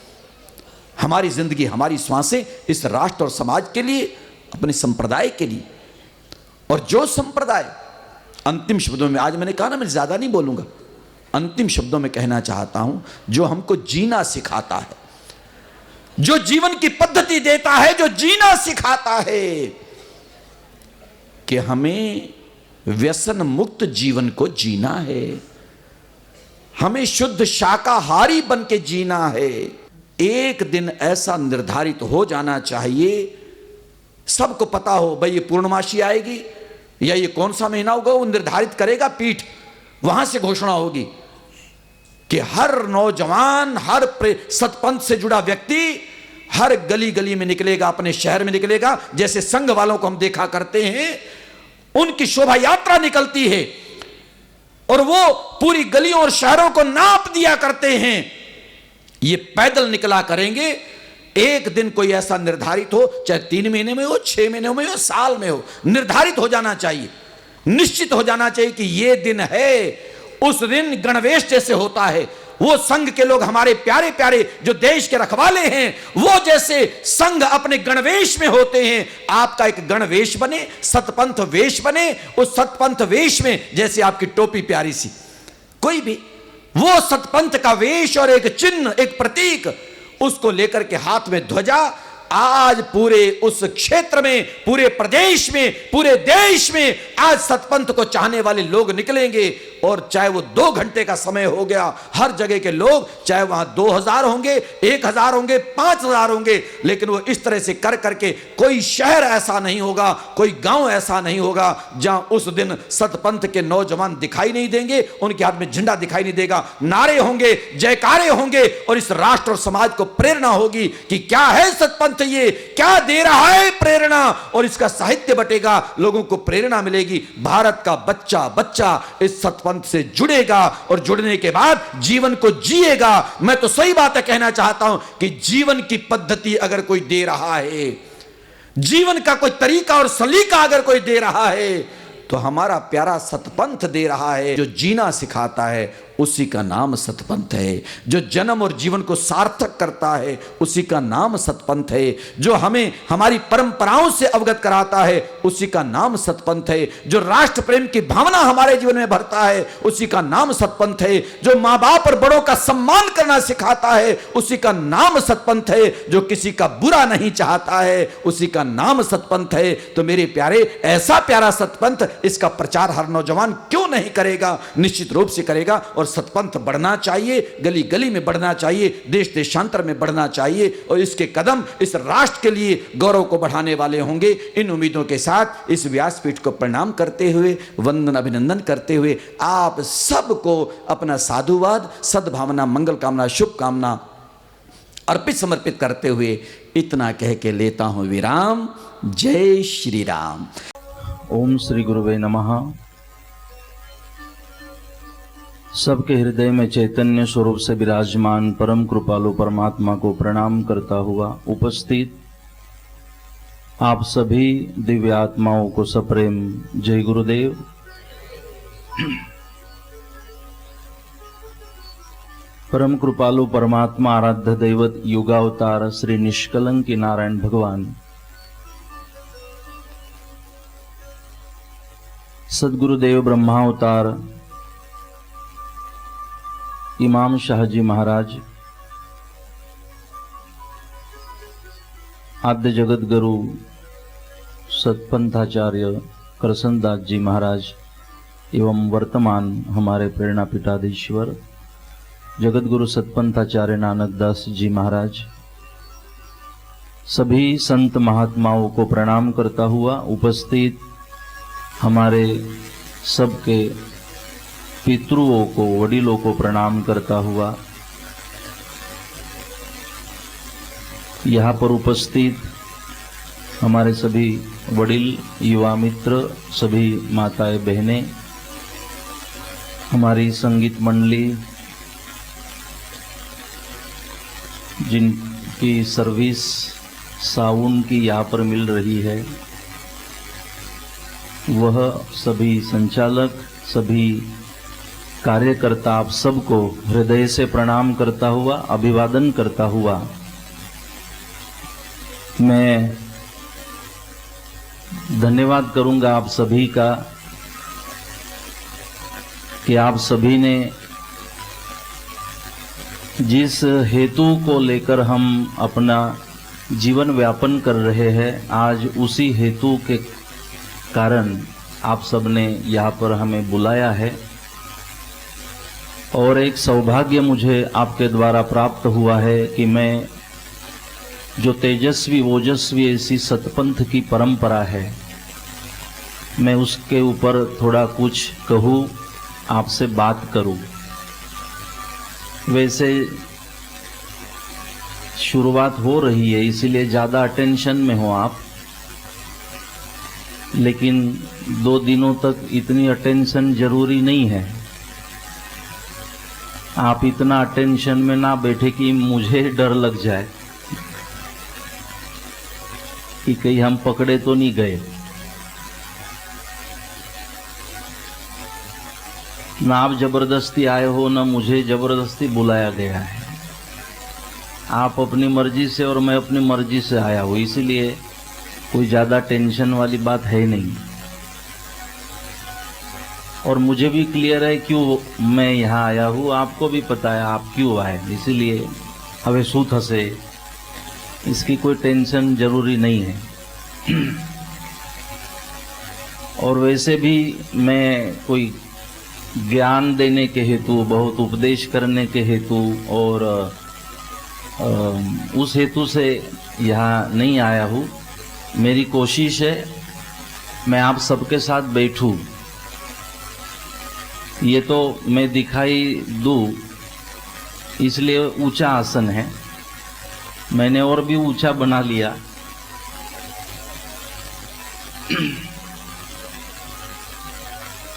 हमारी जिंदगी, हमारी श्वासें इस राष्ट्र और समाज के लिए, अपने संप्रदाय के लिए, और जो संप्रदाय, अंतिम शब्दों में, आज मैंने कहा ना मैं ज्यादा नहीं बोलूंगा, अंतिम शब्दों में कहना चाहता हूं, जो हमको जीना सिखाता है, जो जीवन की पद्धति देता है, जो जीना सिखाता है कि हमें व्यसन मुक्त जीवन को जीना है, हमें शुद्ध शाकाहारी बन के जीना है। एक दिन ऐसा निर्धारित हो जाना चाहिए, सबको पता हो भाई ये पूर्णमासी आएगी या ये कौन सा महीना होगा, वो निर्धारित करेगा पीठ, वहां से घोषणा होगी कि हर नौजवान, हर सतपंथ से जुड़ा व्यक्ति हर गली गली में निकलेगा, अपने शहर में निकलेगा। जैसे संघ वालों को हम देखा करते हैं, उनकी शोभा यात्रा निकलती है और वो पूरी गलियों और शहरों को नाप दिया करते हैं। ये पैदल निकला करेंगे। एक दिन कोई ऐसा निर्धारित हो, चाहे 3 महीने में हो, 6 महीने में हो, साल में हो, निर्धारित हो जाना चाहिए, निश्चित हो जाना चाहिए कि ये दिन है। उस दिन गणवेश जैसे होता है, वो संघ के लोग, हमारे प्यारे प्यारे जो देश के रखवाले हैं, वो जैसे संघ अपने गणवेश में होते हैं, आपका एक गणवेश बने, सतपंथ वेश बने। उस सतपंथ वेश में जैसे आपकी टोपी प्यारी सी, कोई भी वो सतपंथ का वेश और एक चिन्ह, एक प्रतीक, उसको लेकर के हाथ में ध्वजा, आज पूरे उस क्षेत्र में, पूरे प्रदेश में, पूरे देश में आज सतपंथ को चाहने वाले लोग निकलेंगे। और चाहे वो 2 घंटे का समय हो गया, हर जगह के लोग, चाहे वहां 2000 होंगे, 1000 होंगे, 5000 होंगे, लेकिन वो इस तरह से कर करके, कोई शहर ऐसा नहीं होगा, कोई गांव ऐसा नहीं होगा जहां उस दिन सतपंथ के नौजवान दिखाई नहीं देंगे, उनके हाथ में झंडा दिखाई नहीं देगा। नारे होंगे, जयकारे होंगे, और इस राष्ट्र और समाज को प्रेरणा होगी कि क्या है सतपंथ, ये क्या दे रहा है प्रेरणा, और इसका साहित्य बटेगा, लोगों को प्रेरणा मिलेगी। भारत का बच्चा बच्चा इस सतपंथ से जुड़ेगा और जुड़ने के बाद जीवन को जिएगा। मैं तो सही बात कहना चाहता हूं कि जीवन की पद्धति अगर कोई दे रहा है, जीवन का कोई तरीका और सलीका अगर कोई दे रहा है, तो हमारा प्यारा सतपंथ दे रहा है। जो जीना सिखाता है उसी का नाम सतपंथ है, जो जन्म और जीवन को सार्थक करता है उसी का नाम सतपंथ है, जो हमें हमारी परंपराओं से अवगत कराता है उसी का नाम सतपंथ है, जो राष्ट्र प्रेम की भावना हमारे जीवन में भरता है उसी का नाम सतपंथ है, जो माँ बाप और बड़ों का सम्मान करना सिखाता है उसी का नाम सतपंथ है, जो किसी का बुरा नहीं चाहता है उसी का नाम सतपंथ है। तो मेरे प्यारे, ऐसा प्यारा सतपंथ, इसका प्रचार हर नौजवान क्यों नहीं करेगा? निश्चित रूप से करेगा। और सतपंथ बढ़ना चाहिए, गली गली में बढ़ना चाहिए, देश देशांतर में बढ़ना चाहिए, और इसके कदम इस राष्ट्र के लिए गौरव को बढ़ाने वाले होंगे। इन उम्मीदों के साथ इस व्यासपीठ को प्रणाम करते हुए, वंदन अभिनंदन करते हुए, आप सबको अपना साधुवाद, सद्भावना, मंगल कामना, शुभ कामना अर्पित समर्पित करते हुए इतना कह के लेता हूं विराम। जय श्री राम। ओम श्री गुरुवे नमः। सबके हृदय में चैतन्य स्वरूप से विराजमान परम कृपालु परमात्मा को प्रणाम करता हुआ उपस्थित आप सभी दिव्य आत्माओं को सप्रेम जय गुरुदेव। परम कृपालु परमात्मा, आराध्य दैवत, युगावतार श्री निष्कलंक नारायण भगवान, सदगुरुदेव ब्रह्मावतार इमाम शाहजी महाराज, आद्य जगत गुरु सतपंथाचार्य करसनदास जी महाराज एवं वर्तमान हमारे प्रेरणा पीठाधीश्वर जगत गुरु सतपंथाचार्य नानक दास जी महाराज, सभी संत महात्माओं को प्रणाम करता हुआ उपस्थित हमारे सबके पितृओं को, वडिलों को प्रणाम करता हुआ यहाँ पर उपस्थित हमारे सभी वडिल, युवा मित्र, सभी माताएं बहनें, हमारी संगीत मंडली, जिनकी सर्विस साउंड की यहाँ पर मिल रही है, वह सभी संचालक, सभी कार्यकर्ता, आप सबको हृदय से प्रणाम करता हुआ, अभिवादन करता हुआ मैं धन्यवाद करूंगा आप सभी का कि आप सभी ने जिस हेतु को लेकर हम अपना जीवन व्यापन कर रहे हैं, आज उसी हेतु के कारण आप सब ने यहाँ पर हमें बुलाया है। और एक सौभाग्य मुझे आपके द्वारा प्राप्त हुआ है कि मैं जो तेजस्वी ओजस्वी ऐसी सतपंथ की परंपरा है, मैं उसके ऊपर थोड़ा कुछ कहूँ, आपसे बात करूँ। वैसे शुरुआत हो रही है, इसीलिए ज़्यादा अटेंशन में हो आप, लेकिन 2 दिनों तक इतनी अटेंशन जरूरी नहीं है। आप इतना अटेंशन में ना बैठे कि मुझे डर लग जाए कि कहीं हम पकड़े तो नहीं गए। ना आप जबरदस्ती आए हो, ना मुझे जबरदस्ती बुलाया गया है। आप अपनी मर्जी से और मैं अपनी मर्जी से आया हूँ, इसीलिए कोई ज़्यादा टेंशन वाली बात है नहीं। और मुझे भी क्लियर है क्यों मैं यहाँ आया हूँ, आपको भी पता है आप क्यों आए, इसीलिए हमें शू थसे, इसकी कोई टेंशन जरूरी नहीं है। और वैसे भी मैं कोई ज्ञान देने के हेतु, बहुत उपदेश करने के हेतु और उस हेतु से यहाँ नहीं आया हूँ। मेरी कोशिश है मैं आप सबके साथ बैठूं, ये तो मैं दिखाई दूं, इसलिए ऊंचा आसन है, मैंने और भी ऊंचा बना लिया।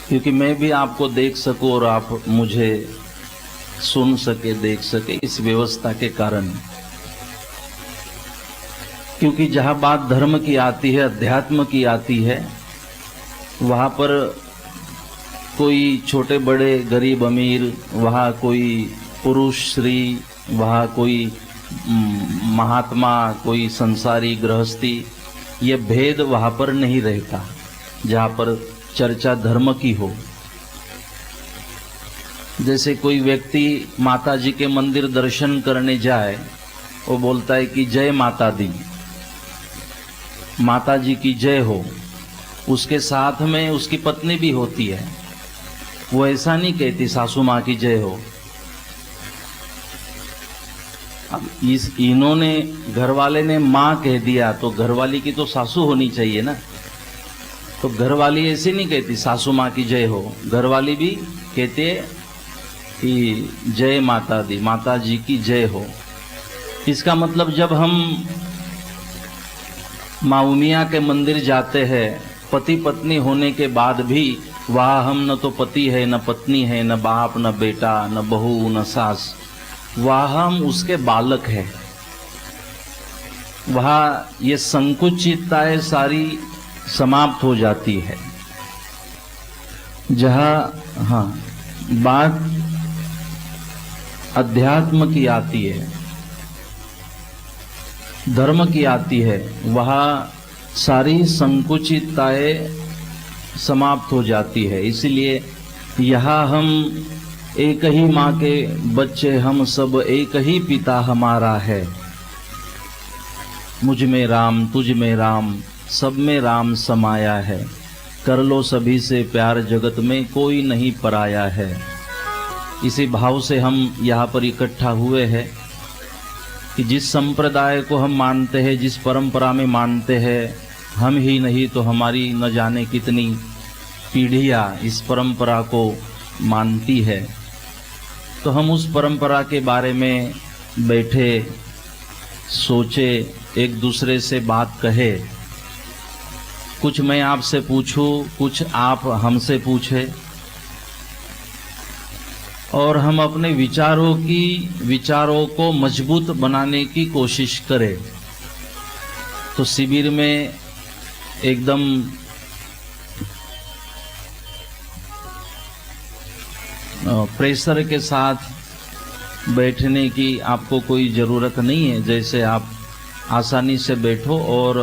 क्योंकि मैं भी आपको देख सकूं और आप मुझे सुन सके, देख सके, इस व्यवस्था के कारण। क्योंकि जहाँ बात धर्म की आती है, अध्यात्म की आती है, वहाँ पर कोई छोटे बड़े, गरीब अमीर, वहाँ कोई पुरुष स्त्री, वहाँ कोई महात्मा, कोई संसारी गृहस्थी, ये भेद वहाँ पर नहीं रहता जहाँ पर चर्चा धर्म की हो। जैसे कोई व्यक्ति माता जी के मंदिर दर्शन करने जाए, वो बोलता है कि जय माता दी, माता जी की जय हो, उसके साथ में उसकी पत्नी भी होती है, वो ऐसा नहीं कहती सासू माँ की जय हो। अब इन्होंने, घरवाले ने माँ कह दिया तो घरवाली की तो सासू होनी चाहिए ना, तो घरवाली ऐसे नहीं कहती सासू माँ की जय हो, घरवाली भी कहते कि जय माता दी, माता जी की जय हो। इसका मतलब जब हम माँ उमिया के मंदिर जाते हैं, पति पत्नी होने के बाद भी वहाँ हम न तो पति है, न पत्नी है, न बाप, न बेटा, न बहू, न सास, वहाँ हम उसके बालक हैं। वहाँ ये संकुचितताएं सारी समाप्त हो जाती है। जहाँ हाँ बात अध्यात्म की आती है, धर्म की आती है, वहाँ सारी संकुचितताएं समाप्त हो जाती है। इसीलिए यहाँ हम एक ही माँ के बच्चे, हम सब एक ही पिता हमारा है। मुझ में राम, तुझ में राम, सब में राम समाया है, कर लो सभी से प्यार, जगत में कोई नहीं पराया है। इसी भाव से हम यहाँ पर इकट्ठा हुए हैं कि जिस संप्रदाय को हम मानते हैं, जिस परंपरा में मानते हैं, हम ही नहीं तो हमारी न जाने कितनी पीढ़ियाँ इस परंपरा को मानती है, तो हम उस परंपरा के बारे में बैठे, सोचे, एक दूसरे से बात कहे। कुछ मैं आपसे पूछूं, कुछ आप हमसे पूछे, और हम अपने विचारों को मजबूत बनाने की कोशिश करें। तो शिविर में एकदम प्रेशर के साथ बैठने की आपको कोई ज़रूरत नहीं है। जैसे आप आसानी से बैठो और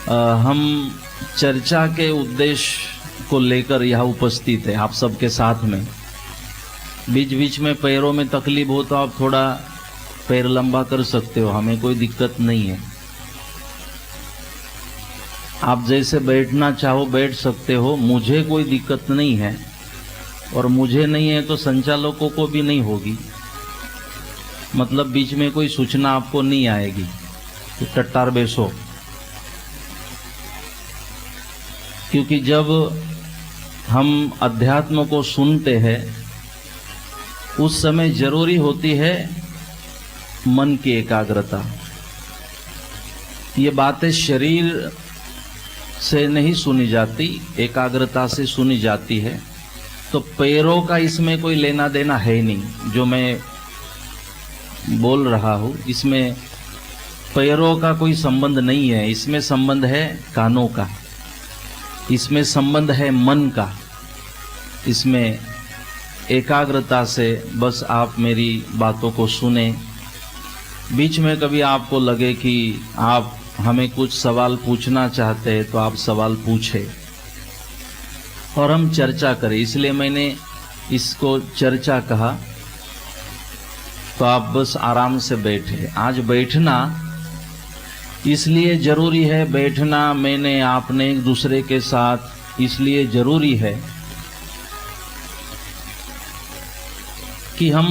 हम चर्चा के उद्देश्य को लेकर यहाँ उपस्थित है आप सबके साथ में। बीच बीच में पैरों में तकलीफ हो तो आप थोड़ा पैर लंबा कर सकते हो, हमें कोई दिक्कत नहीं है। आप जैसे बैठना चाहो बैठ सकते हो, मुझे कोई दिक्कत नहीं है और मुझे नहीं है तो संचालकों को भी नहीं होगी। मतलब बीच में कोई सूचना आपको नहीं आएगी कि टट्टार बैसो, क्योंकि जब हम अध्यात्म को सुनते हैं उस समय जरूरी होती है मन की एकाग्रता। ये बातें शरीर से नहीं सुनी जाती, एकाग्रता से सुनी जाती है। तो पैरों का इसमें कोई लेना देना है नहीं। जो मैं बोल रहा हूँ इसमें पैरों का कोई संबंध नहीं है, इसमें संबंध है कानों का, इसमें संबंध है मन का। इसमें एकाग्रता से बस आप मेरी बातों को सुने। बीच में कभी आपको लगे कि आप हमें कुछ सवाल पूछना चाहते हैं तो आप सवाल पूछे और हम चर्चा करें, इसलिए मैंने इसको चर्चा कहा। तो आप बस आराम से बैठे। आज बैठना इसलिए जरूरी है, बैठना मैंने आपने एक दूसरे के साथ इसलिए जरूरी है कि हम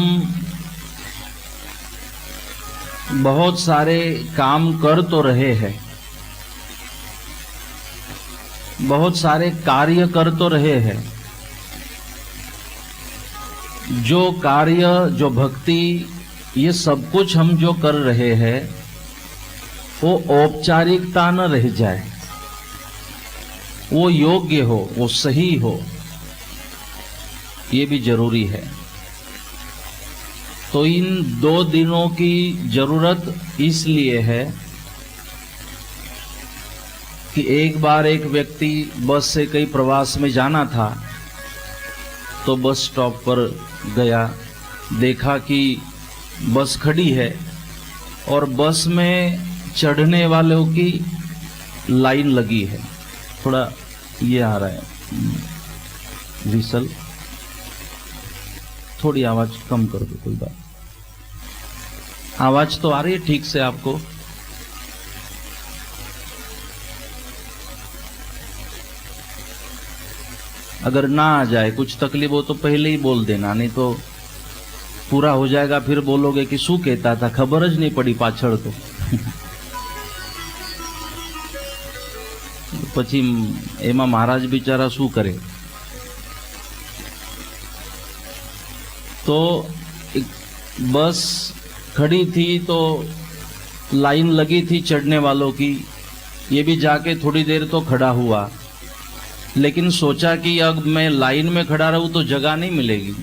बहुत सारे काम कर तो रहे हैं, बहुत सारे कार्य कर तो रहे हैं। जो कार्य, जो भक्ति, ये सब कुछ हम जो कर रहे हैं वो औपचारिकता न रह जाए, वो योग्य हो, वो सही हो, ये भी जरूरी है। तो इन 2 दिनों की जरूरत इसलिए है कि एक बार एक व्यक्ति बस से कहीं प्रवास में जाना था तो बस स्टॉप पर गया, देखा कि बस खड़ी है और बस में चढ़ने वालों की लाइन लगी है। थोड़ा ये आ रहा है विसल, थोड़ी आवाज कम कर दो, कोई बात। आवाज तो आ रही है ठीक से आपको? अगर ना आ जाए, कुछ तकलीफ हो तो पहले ही बोल देना, नहीं तो पूरा हो जाएगा फिर बोलोगे कि शू कहता था, खबर ज नहीं पड़ी पाछड़ तो। પછી એમાં મહારાજ બિચારા શું કરે? तो एक बस खड़ी थी तो लाइन लगी थी चढ़ने वालों की, ये भी जाके थोड़ी देर तो खड़ा हुआ, लेकिन सोचा कि अब मैं लाइन में खड़ा रहूं तो जगह नहीं मिलेगी,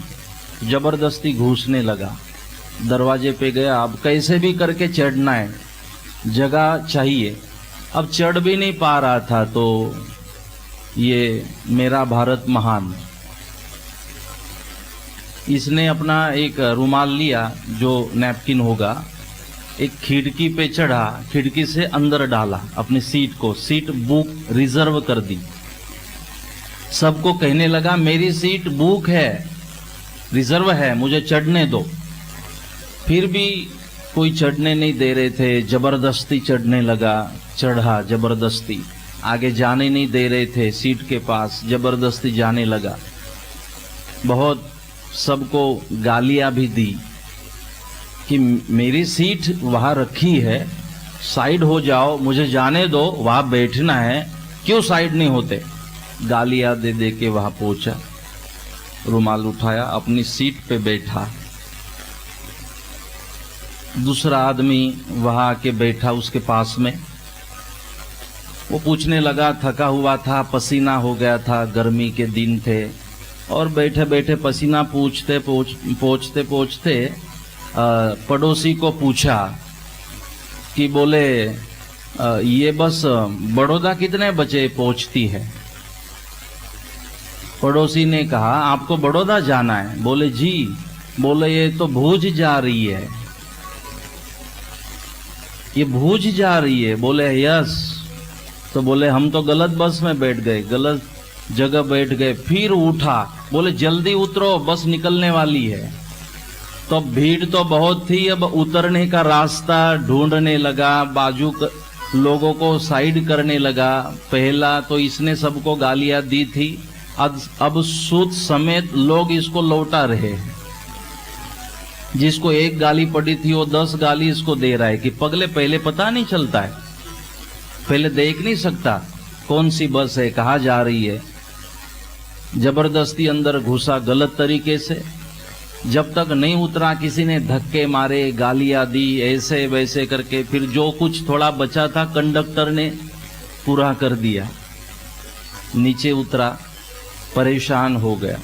जबरदस्ती घुसने लगा, दरवाजे पे गया। अब कैसे भी करके चढ़ना है, जगह चाहिए। अब चढ़ भी नहीं पा रहा था तो ये मेरा भारत महान, इसने अपना एक रुमाल लिया जो नैपकिन होगा, एक खिड़की पे चढ़ा, खिड़की से अंदर डाला अपनी सीट को, सीट बुक रिजर्व कर दी। सबको कहने लगा मेरी सीट बुक है, रिजर्व है, मुझे चढ़ने दो। फिर भी कोई चढ़ने नहीं दे रहे थे, जबरदस्ती चढ़ने लगा, चढ़ा जबरदस्ती, आगे जाने नहीं दे रहे थे सीट के पास, जबरदस्ती जाने लगा। बहुत सबको गालियां भी दी कि मेरी सीट वहां रखी है, साइड हो जाओ, मुझे जाने दो, वहां बैठना है, क्यों साइड नहीं होते? गालियां दे दे के वहां पहुंचा, रुमाल उठाया, अपनी सीट पे बैठा। दूसरा आदमी वहां आके बैठा उसके पास में, वो पूछने लगा, थका हुआ था, पसीना हो गया था, गर्मी के दिन थे, और बैठे बैठे पसीना पोंछते पड़ोसी को पूछा कि बोले ये बस बड़ौदा कितने बजे पहुंचती है? पड़ोसी ने कहा आपको बड़ौदा जाना है? बोले जी। बोले ये तो भूज जा रही है, ये भूज जा रही है। बोले यस। तो बोले हम तो गलत बस में बैठ गए, गलत जगह बैठ गए। फिर उठा, बोले जल्दी उतरो बस निकलने वाली है। तो भीड़ तो बहुत थी, अब उतरने का रास्ता ढूंढने लगा, बाजू लोगों को साइड करने लगा। पहला तो इसने सबको गालियां दी थी, अब सूद समेत लोग इसको लौटा रहे हैं। जिसको एक गाली पड़ी थी वो 10 गाली इसको दे रहा है कि पगले पहले पता नहीं चलता है, पहले देख नहीं सकता कौन सी बस है, कहाँ जा रही है। जबरदस्ती अंदर घुसा गलत तरीके से, जब तक नहीं उतरा किसी ने धक्के मारे, गालियां दी, ऐसे वैसे करके फिर जो कुछ थोड़ा बचा था कंडक्टर ने पूरा कर दिया। नीचे उतरा, परेशान हो गया।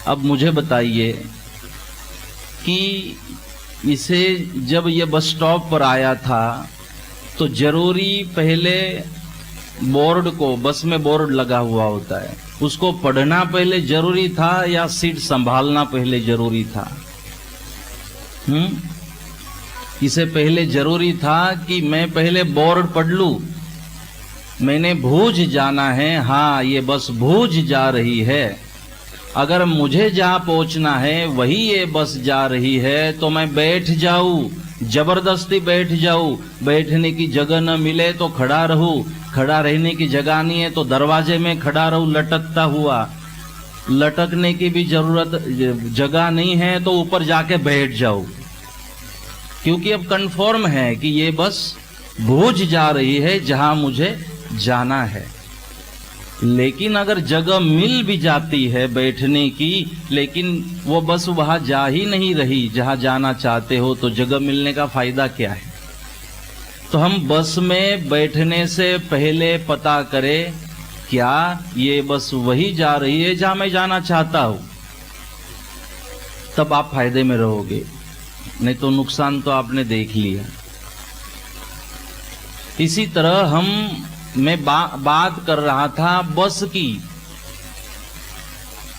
अब मुझे बताइए कि इसे जब ये बस स्टॉप पर आया था तो जरूरी पहले बोर्ड को, बस में बोर्ड लगा हुआ होता है, उसको पढ़ना पहले जरूरी था या सीट संभालना पहले जरूरी था? इसे पहले जरूरी था कि मैं पहले बोर्ड पढ़ लूं, मैंने भूज जाना है, हाँ ये बस भूज जा रही है, अगर मुझे जहां पहुंचना है वही ये बस जा रही है तो मैं बैठ जाऊं, जबरदस्ती बैठ जाऊं। बैठने की जगह न मिले तो खड़ा रहूं, खड़ा रहने की जगह नहीं है तो दरवाजे में खड़ा रहूं लटकता हुआ, लटकने की भी जगह नहीं है तो ऊपर जाके बैठ जाऊं, क्योंकि अब कंफर्म है कि ये बस भूज जा रही है जहां मुझे जाना है। लेकिन अगर जगह मिल भी जाती है बैठने की, लेकिन वो बस वहां जा ही नहीं रही जहां जाना चाहते हो, तो जगह मिलने का फायदा क्या है? तो हम बस में बैठने से पहले पता करें क्या ये बस वही जा रही है जहां मैं जाना चाहता हूं, तब आप फायदे में रहोगे, नहीं तो नुकसान तो आपने देख लिया। इसी तरह मैं बात कर रहा था बस की।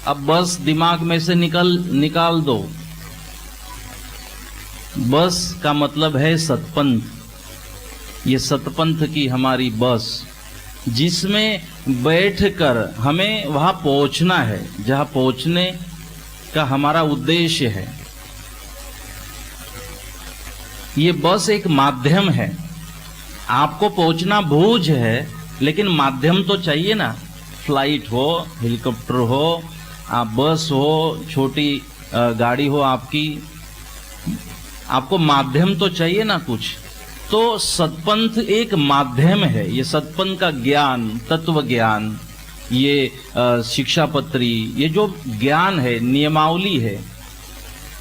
अब बस दिमाग में से निकाल दो। बस का मतलब है सतपंथ। ये सतपंथ की हमारी बस, जिसमें बैठकर हमें वहां पहुंचना है जहां पहुंचने का हमारा उद्देश्य है। ये बस एक माध्यम है, आपको पहुंचना भूज है, लेकिन माध्यम तो चाहिए ना। फ्लाइट हो, हेलीकॉप्टर हो, आप बस हो, छोटी गाड़ी हो आपकी, आपको माध्यम तो चाहिए ना कुछ। तो सतपंथ एक माध्यम है। ये सतपंथ का ज्ञान, तत्व ज्ञान, ये शिक्षा पत्री, ये जो ज्ञान है, नियमावली है,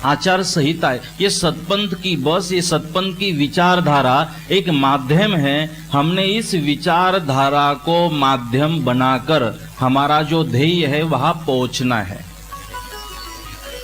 आचार संहिता है, ये सतपंथ की बस, ये सतपंथ की विचारधारा एक माध्यम है। हमने इस विचारधारा को माध्यम बनाकर हमारा जो ध्येय है वहां पहुंचना है।